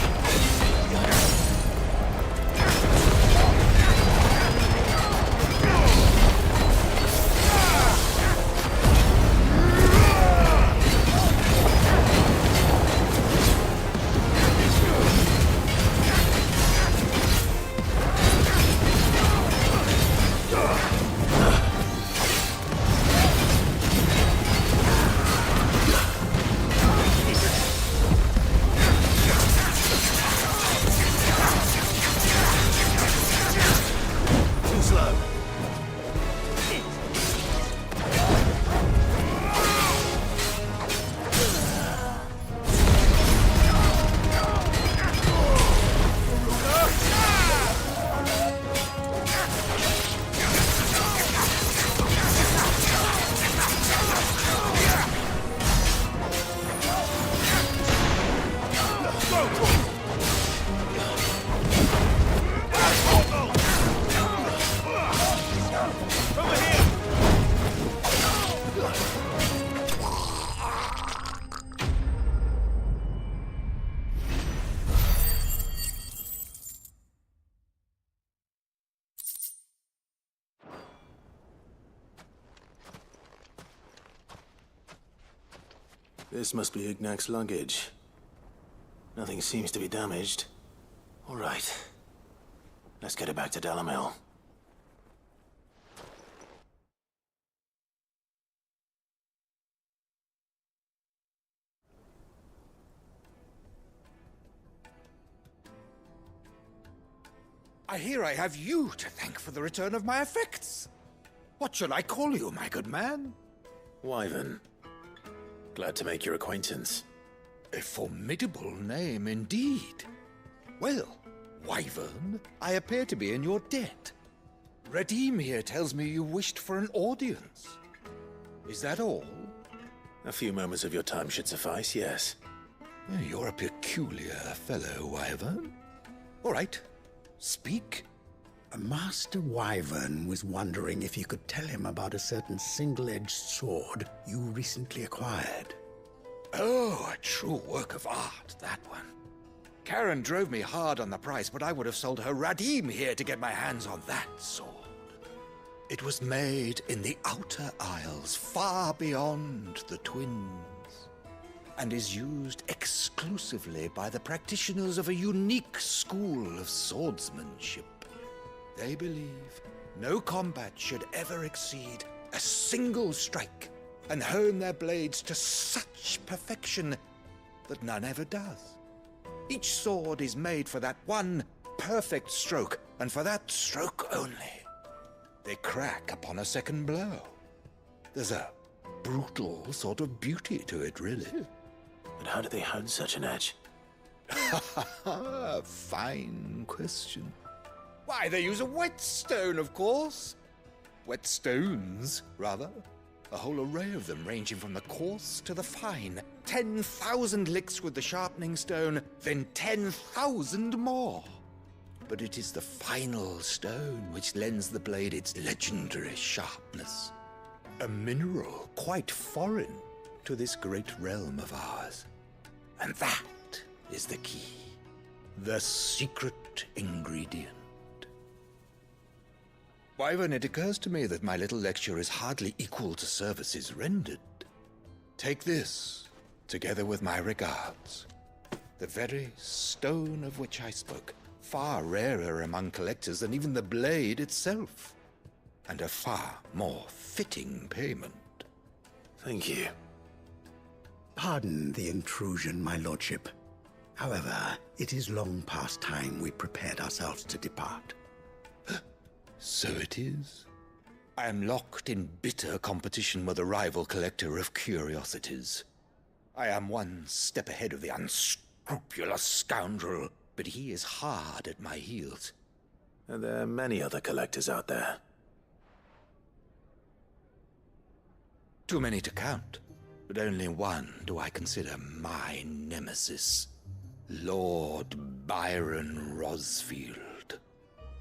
This must be Ignac's luggage. Nothing seems to be damaged. All right. Let's get it back to Dalamil. I hear I have you to thank for the return of my effects. What shall I call you, my good man? Wyvern. Glad to make your acquaintance. A formidable name indeed. Well, Wyvern, I appear to be in your debt. Redeem here tells me you wished for an audience. Is that all? A few moments of your time should suffice, yes. You're a peculiar fellow, Wyvern. All right. Speak. Master Wyvern was wondering if you could tell him about a certain single-edged sword you recently acquired. Oh, a true work of art, that one. Karen drove me hard on the price, but I would have sold her Radim here to get my hands on that sword. It was made in the Outer Isles, far beyond the Twins, and is used exclusively by the practitioners of a unique school of swordsmanship. They believe no combat should ever exceed a single strike, and hone their blades to such perfection that none ever does. Each sword is made for that one perfect stroke, and for that stroke only. They crack upon a second blow. There's a brutal sort of beauty to it, really. But how do they hone such an edge? Fine question. Why, they use a whetstone, of course. Whetstones, rather. A whole array of them, ranging from the coarse to the fine. 10,000 licks with the sharpening stone, then 10,000 more. But it is the final stone which lends the blade its legendary sharpness. A mineral quite foreign to this great realm of ours. And that is the key. The secret ingredient. Wyvern, it occurs to me that my little lecture is hardly equal to services rendered. Take this, together with my regards. The very stone of which I spoke, far rarer among collectors than even the blade itself, and a far more fitting payment. Thank you. Pardon the intrusion, my lordship. However, it is long past time we prepared ourselves to depart. So it is. I am locked in bitter competition with a rival collector of curiosities. I am one step ahead of the unscrupulous scoundrel, but he is hard at my heels. Are there many other collectors out there? Too many to count, but only one do I consider my nemesis. Lord Byron Rosfield,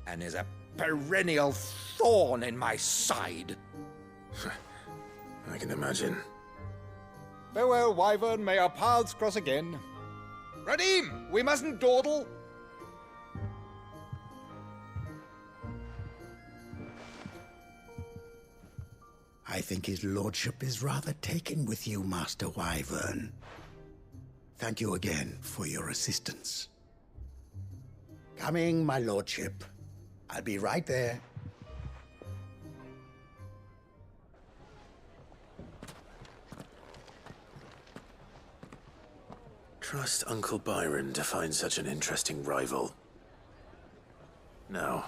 and is a perennial thorn in my side. I can imagine. Farewell, Wyvern. May our paths cross again. Radim, we mustn't dawdle. I think his lordship is rather taken with you, Master Wyvern. Thank you again for your assistance. Coming, my lordship. I'll be right there. Trust Uncle Byron to find such an interesting rival. Now,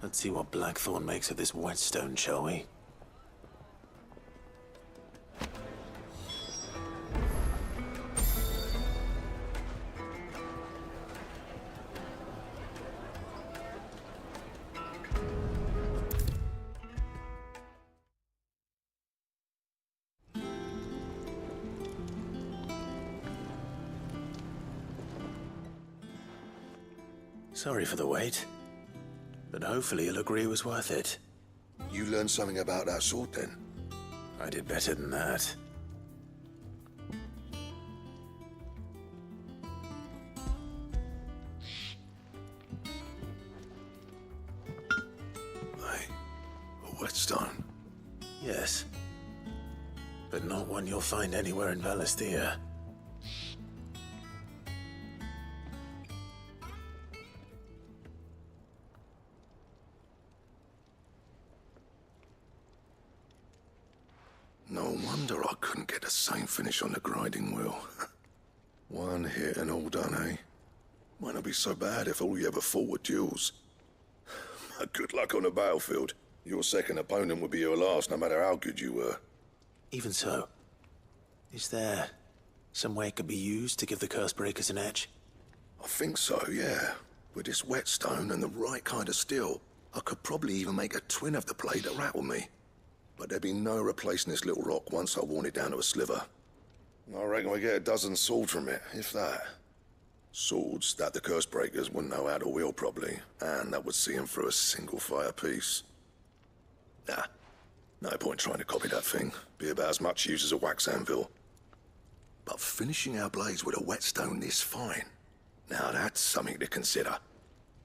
let's see what Blackthorn makes of this whetstone, shall we? Sorry for the wait, but hopefully you'll agree it was worth it. You learned something about that sword, then? I did better than that. A whetstone? Yes. but not one you'll find anywhere in Valisthea. No wonder I couldn't get the same finish on the grinding wheel. One hit and all done, eh? Might not be so bad if all you ever fought were duels. Good luck on the battlefield. Your second opponent would be your last, no matter how good you were. Even so, is there some way it could be used to give the curse breakers an edge? I think so, yeah. With this whetstone and the right kind of steel, I could probably even make a twin of the blade that rattled me. But there'd be no replacing this little rock once I worn it down to a sliver. I reckon we get a dozen swords from it, if that. Swords that the curse breakers wouldn't know how to wield properly, and that would see them through a single fire piece. Nah, no point trying to copy that thing. Be about as much use as a wax anvil. But finishing our blades with a whetstone this fine, now that's something to consider.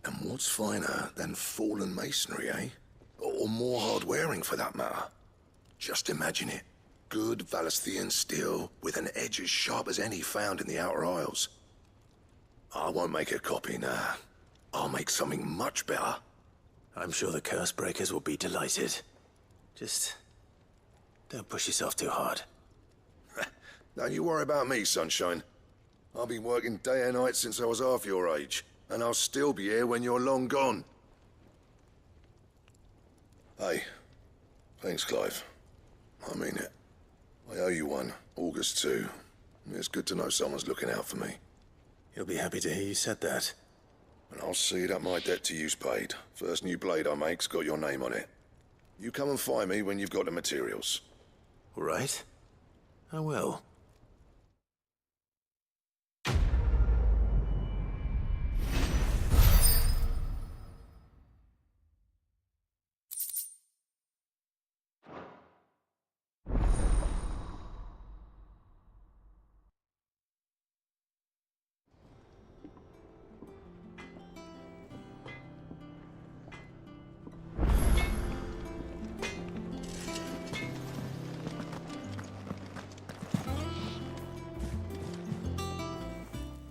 And what's finer than fallen masonry, eh? Or more hard-wearing, for that matter. Just imagine it. Good Valisthean steel with an edge as sharp as any found in the Outer Isles. I won't make a copy, nah. I'll make something much better. I'm sure the curse breakers will be delighted. Just don't push yourself too hard. Don't you worry about me, sunshine. I've been working day and night since I was half your age, and I'll still be here when you're long gone. Hey, thanks, Clive. I mean it. I owe you one, August too. It's good to know someone's looking out for me. He'll be happy to hear you said that. And I'll see that my debt to you's paid. First new blade I make's got your name on it. You come and find me when you've got the materials. All right. I will.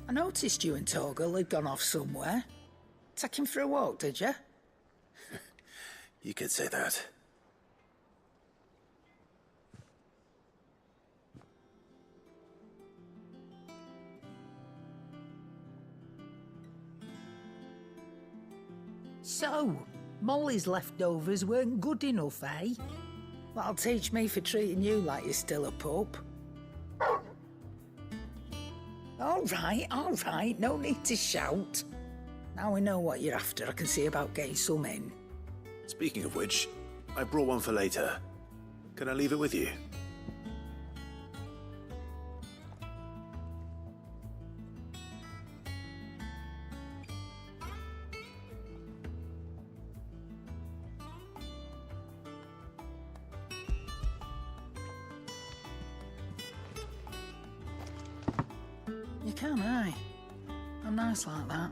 I noticed you and Torgal had gone off somewhere. Take him for a walk, did you? You could say that. So, Molly's leftovers weren't good enough, eh? That'll teach me for treating you like you're still a pup. All right, no need to shout. Now we know what you're after, I can see about getting some in. Speaking of which, I brought one for later. Can I leave it with you? You can, aye. I'm nice like that.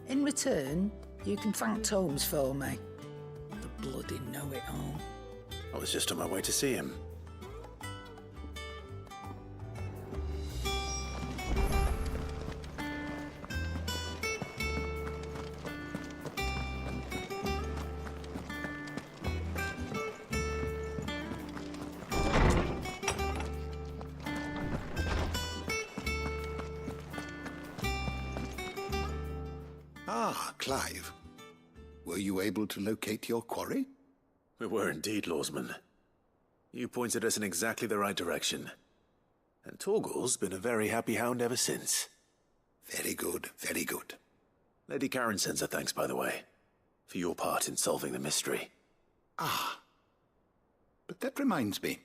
In return, you can thank Tomes for me. The bloody know-it-all. I was just on my way to see him. Ah, Clive. Were you able to locate your quarry? We were indeed, Lawsman. You pointed us in exactly the right direction. And Torgal's been a very happy hound ever since. Very good, very good. Lady Karen sends her thanks, by the way, for your part in solving the mystery. Ah. But that reminds me.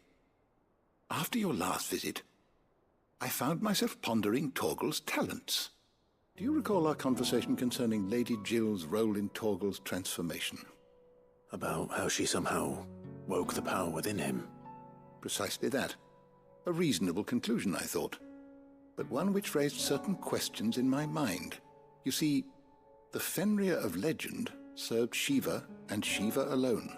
After your last visit, I found myself pondering Torgal's talents. Do you recall our conversation concerning Lady Jill's role in Torgal's transformation? About how she somehow woke the power within him. Precisely that. A reasonable conclusion, I thought. But one which raised certain questions in my mind. You see, the Fenrir of legend served Shiva and Shiva alone.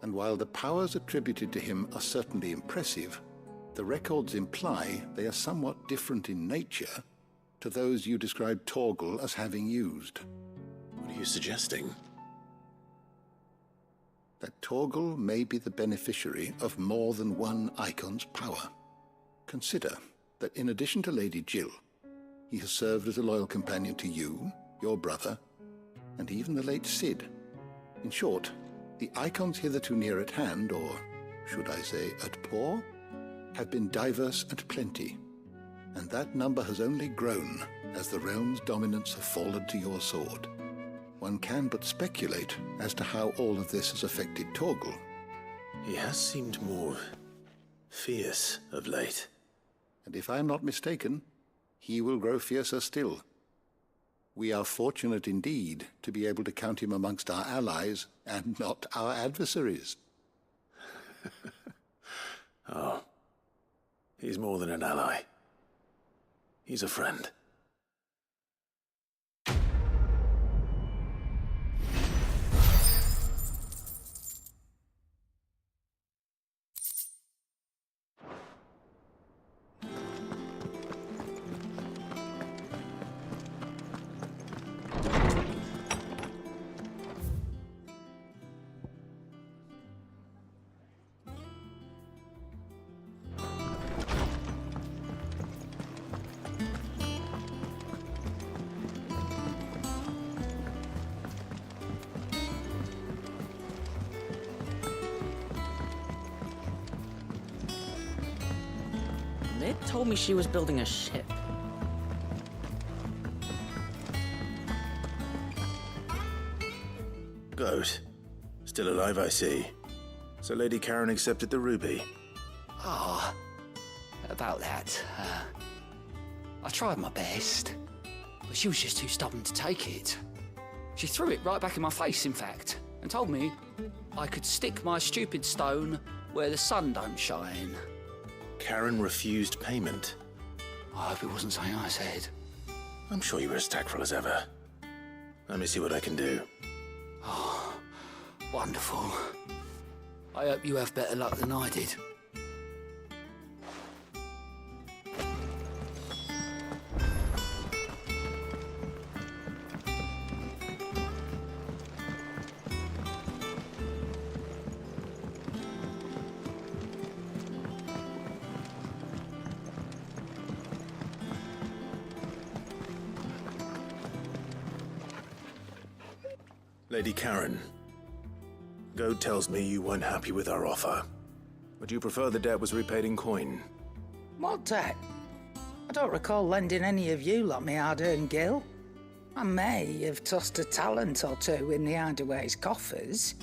And while the powers attributed to him are certainly impressive, the records imply they are somewhat different in nature to those you described Torgal as having used. What are you suggesting? That Torgal may be the beneficiary of more than one Icon's power. Consider that in addition to Lady Jill, he has served as a loyal companion to you, your brother, and even the late Cid. In short, the Icons hitherto near at hand, or should I say at paw, have been diverse and plenty, and that number has only grown as the realm's dominance have fallen to your sword. One can but speculate as to how all of this has affected Torgal. He has seemed more fierce of late. And if I am not mistaken, he will grow fiercer still. We are fortunate indeed to be able to count him amongst our allies and not our adversaries. Oh, he's more than an ally. He's a friend. Ned told me she was building a ship. Goat. Still alive, I see. So Lady Karen accepted the ruby. Ah, about that. I tried my best, but she was just too stubborn to take it. She threw it right back in my face, in fact, and told me I could stick my stupid stone where the sun don't shine. Karen refused payment. I hope it wasn't something I said. I'm sure you were as tactful as ever. Let me see what I can do. Oh, wonderful. I hope you have better luck than I did. Lady Karen, Goat tells me you weren't happy with our offer. Would you prefer the debt was repaid in coin? What debt? I don't recall lending any of you lot me hard-earned gil. I may have tossed a talent or two in the Hideaway's coffers,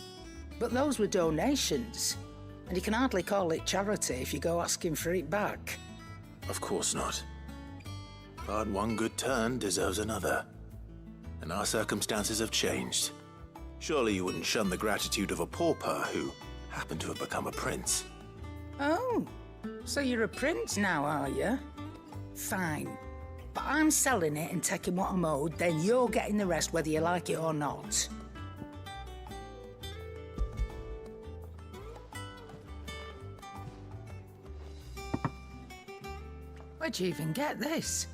but those were donations, and you can hardly call it charity if you go asking for it back. Of course not. But one good turn deserves another. And our circumstances have changed. Surely you wouldn't shun the gratitude of a pauper who happened to have become a prince. Oh, so you're a prince now, are you? Fine. But I'm selling it and taking what I'm owed, then you're getting the rest whether you like it or not. Where'd you even get this?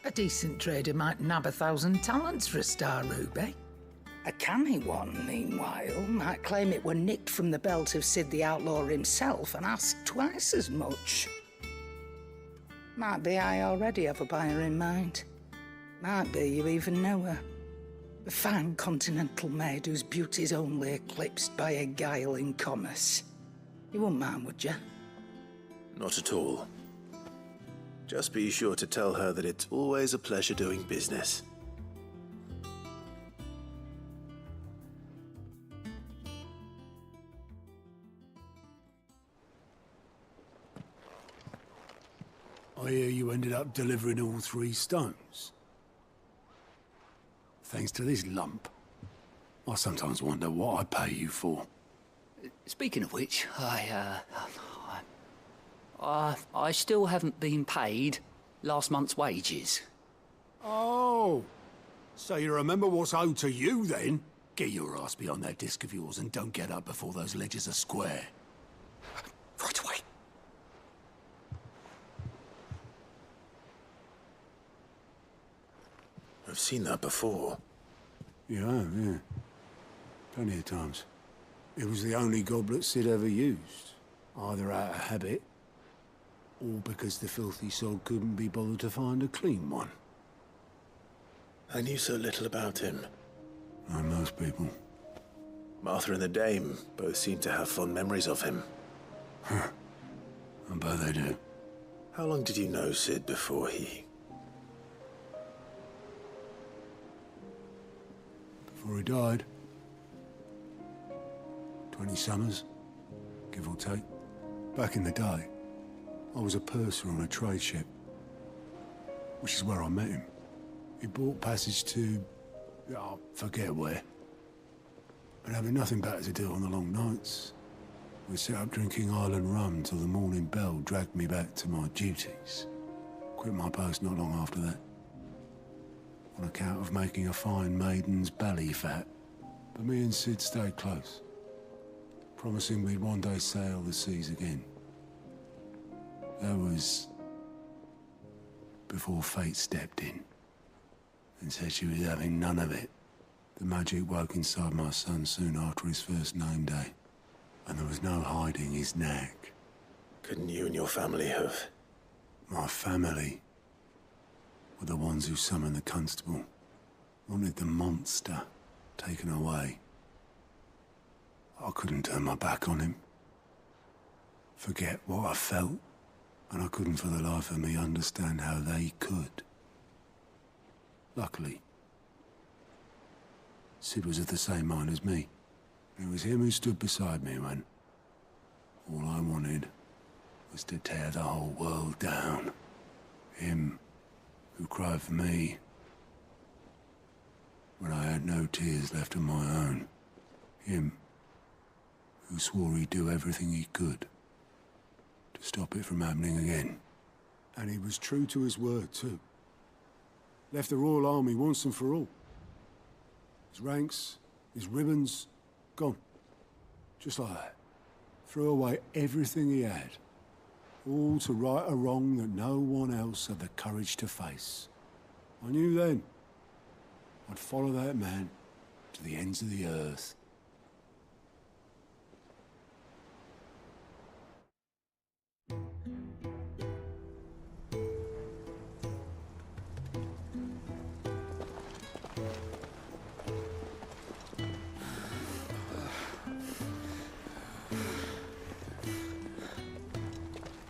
A decent trader might nab 1,000 talents for a star ruby. A canny one, meanwhile, might claim it were nicked from the belt of Cid the Outlaw himself and ask twice as much. Might be I already have a buyer in mind. Might be you even know her. A fine continental maid whose beauty's only eclipsed by a guile in commerce. You wouldn't mind, would you? Not at all. Just be sure to tell her that it's always a pleasure doing business. I hear you ended up delivering all 3 stones. Thanks to this lump. I sometimes wonder what I pay you for. Speaking of which, I still haven't been paid last month's wages. Oh, so you remember what's owed to you then? Get your ass beyond that disc of yours and don't get up before those ledges are square. Right away. I've seen that before. Yeah. Plenty of times. It was the only goblet Sid ever used. Either out of habit, or because the filthy sod couldn't be bothered to find a clean one. I knew so little about him. Like most people. Martha and the Dame both seem to have fond memories of him. I bet they do. How long did you know Sid before he... Before he died. 20 summers, give or take. Back in the day, I was a purser on a trade ship, which is where I met him. He bought passage to... I forget where. But having nothing better to do on the long nights, we set up drinking island rum till the morning bell dragged me back to my duties. Quit my post not long after that. On account of making a fine maiden's belly fat. But me and Sid stayed close, promising we'd one day sail the seas again. That was before fate stepped in and said she was having none of it. The magic woke inside my son soon after his first name day, and there was no hiding his knack. Couldn't you and your family have... My family were the ones who summoned the constable, wanted the monster taken away. I couldn't turn my back on him, forget what I felt, and I couldn't for the life of me understand how they could. Luckily, Sid was of the same mind as me. It was him who stood beside me when all I wanted was to tear the whole world down. Him who cried for me when I had no tears left of my own. Him who swore he'd do everything he could to stop it from happening again. And he was true to his word, too. Left the Royal Army once and for all. His ranks, his ribbons, gone. Just like that. Threw away everything he had. All to right a wrong that no one else had the courage to face. I knew then I'd follow that man to the ends of the earth.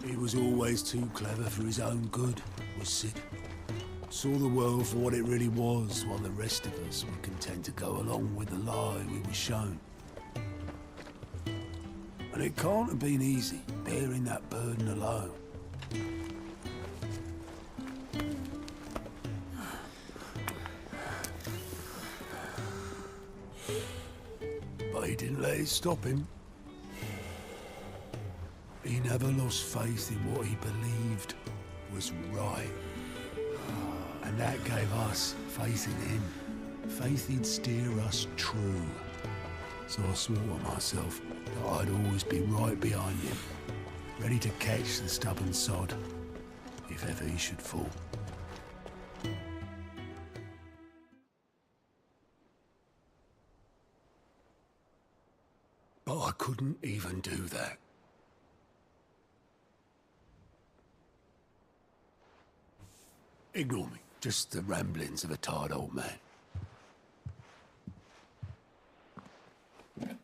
He was always too clever for his own good, was Sid. Saw the world for what it really was, while the rest of us were content to go along with the lie we were shown. And it can't have been easy, bearing that burden alone. But he didn't let it stop him. He never lost faith in what he believed was right. And that gave us faith in him. Faith he'd steer us true. So I swore to myself that I'd always be right behind him, ready to catch the stubborn sod, if ever he should fall. But I couldn't even do that. Ignore me. Just the ramblings of a tired old man.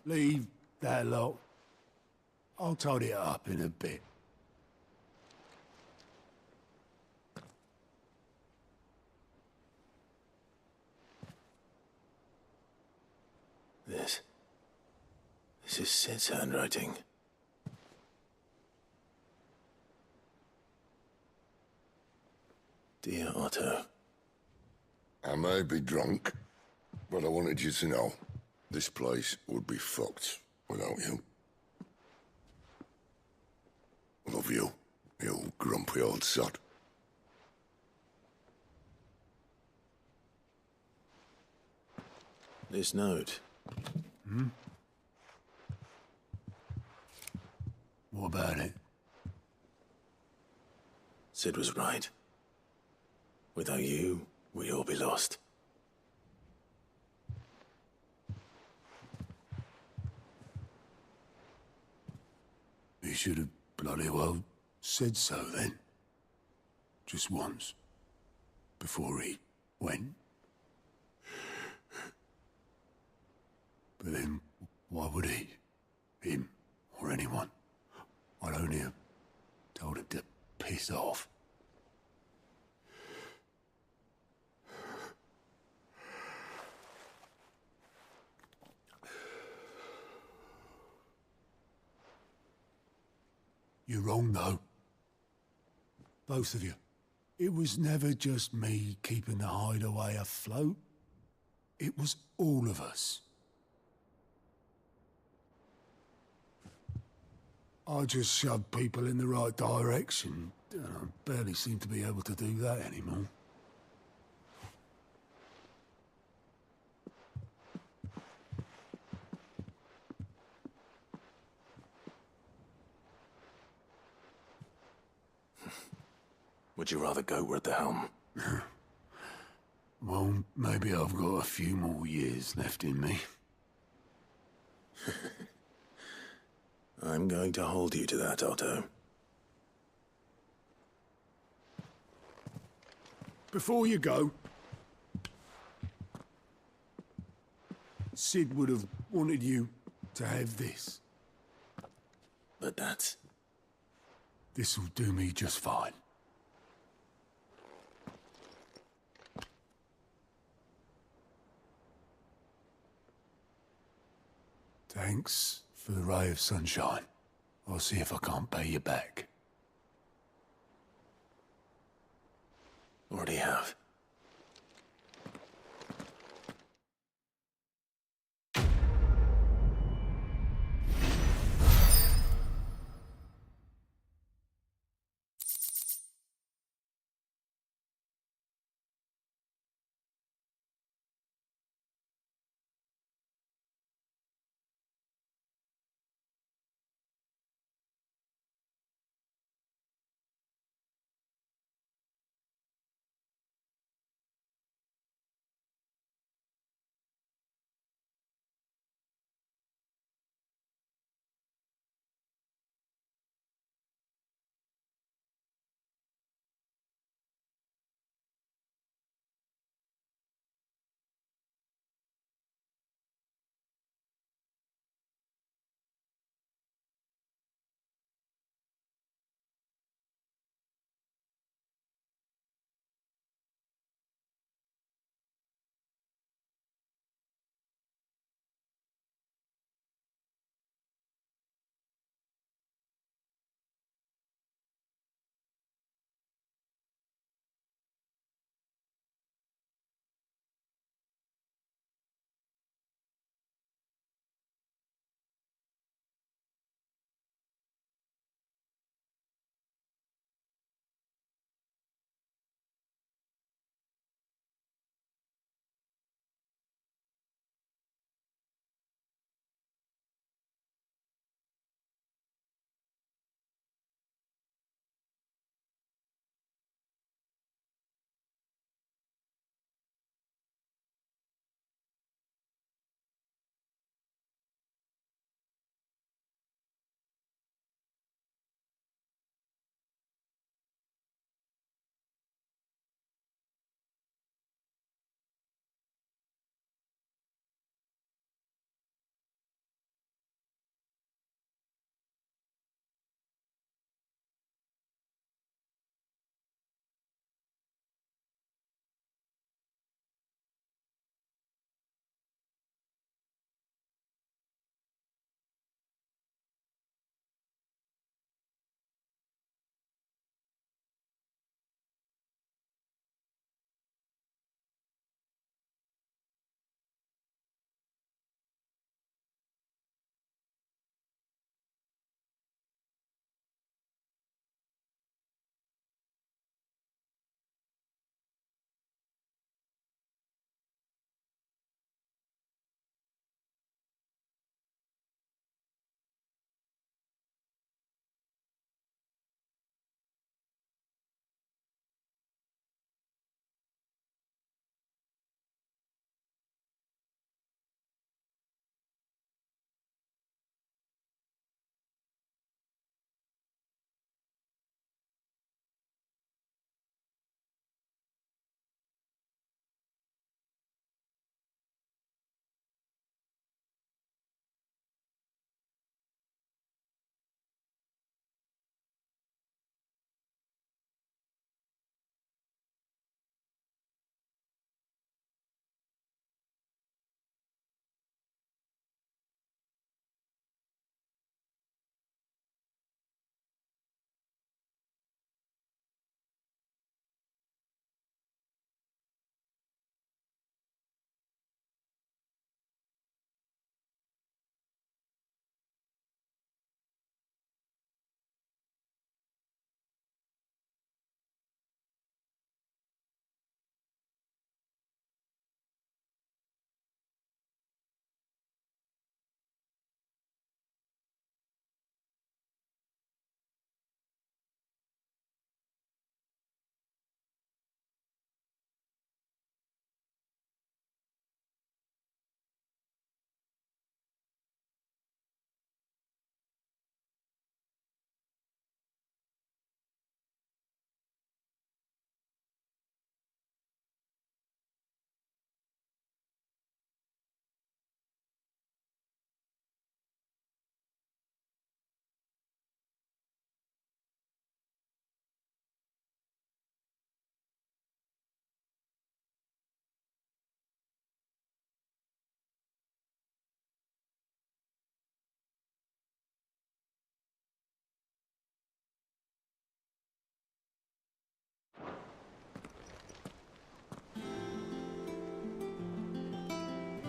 Leave that lot. I'll tidy it up in a bit. This is Sid's handwriting. Dear Otto. I may be drunk, but I wanted you to know this place would be fucked without you. Love you, you grumpy old sod. This note, Hmm? What about it? Sid was right. Without you, we'd all be lost. He should have bloody well said so then. Just once. Before he went. But then, why would he? Him, or anyone? I'd only have told him to piss off. You're wrong, though. Both of you. It was never just me keeping the Hideaway afloat. It was all of us. I just shoved people in the right direction, and I barely seem to be able to do that anymore. Would you rather go at the helm? Well, maybe I've got a few more years left in me. I'm going to hold you to that, Otto. Before you go, Sid would have wanted you to have this. But that's... This'll do me just fine. Thanks for the ray of sunshine. I'll see if I can't pay you back. Already have.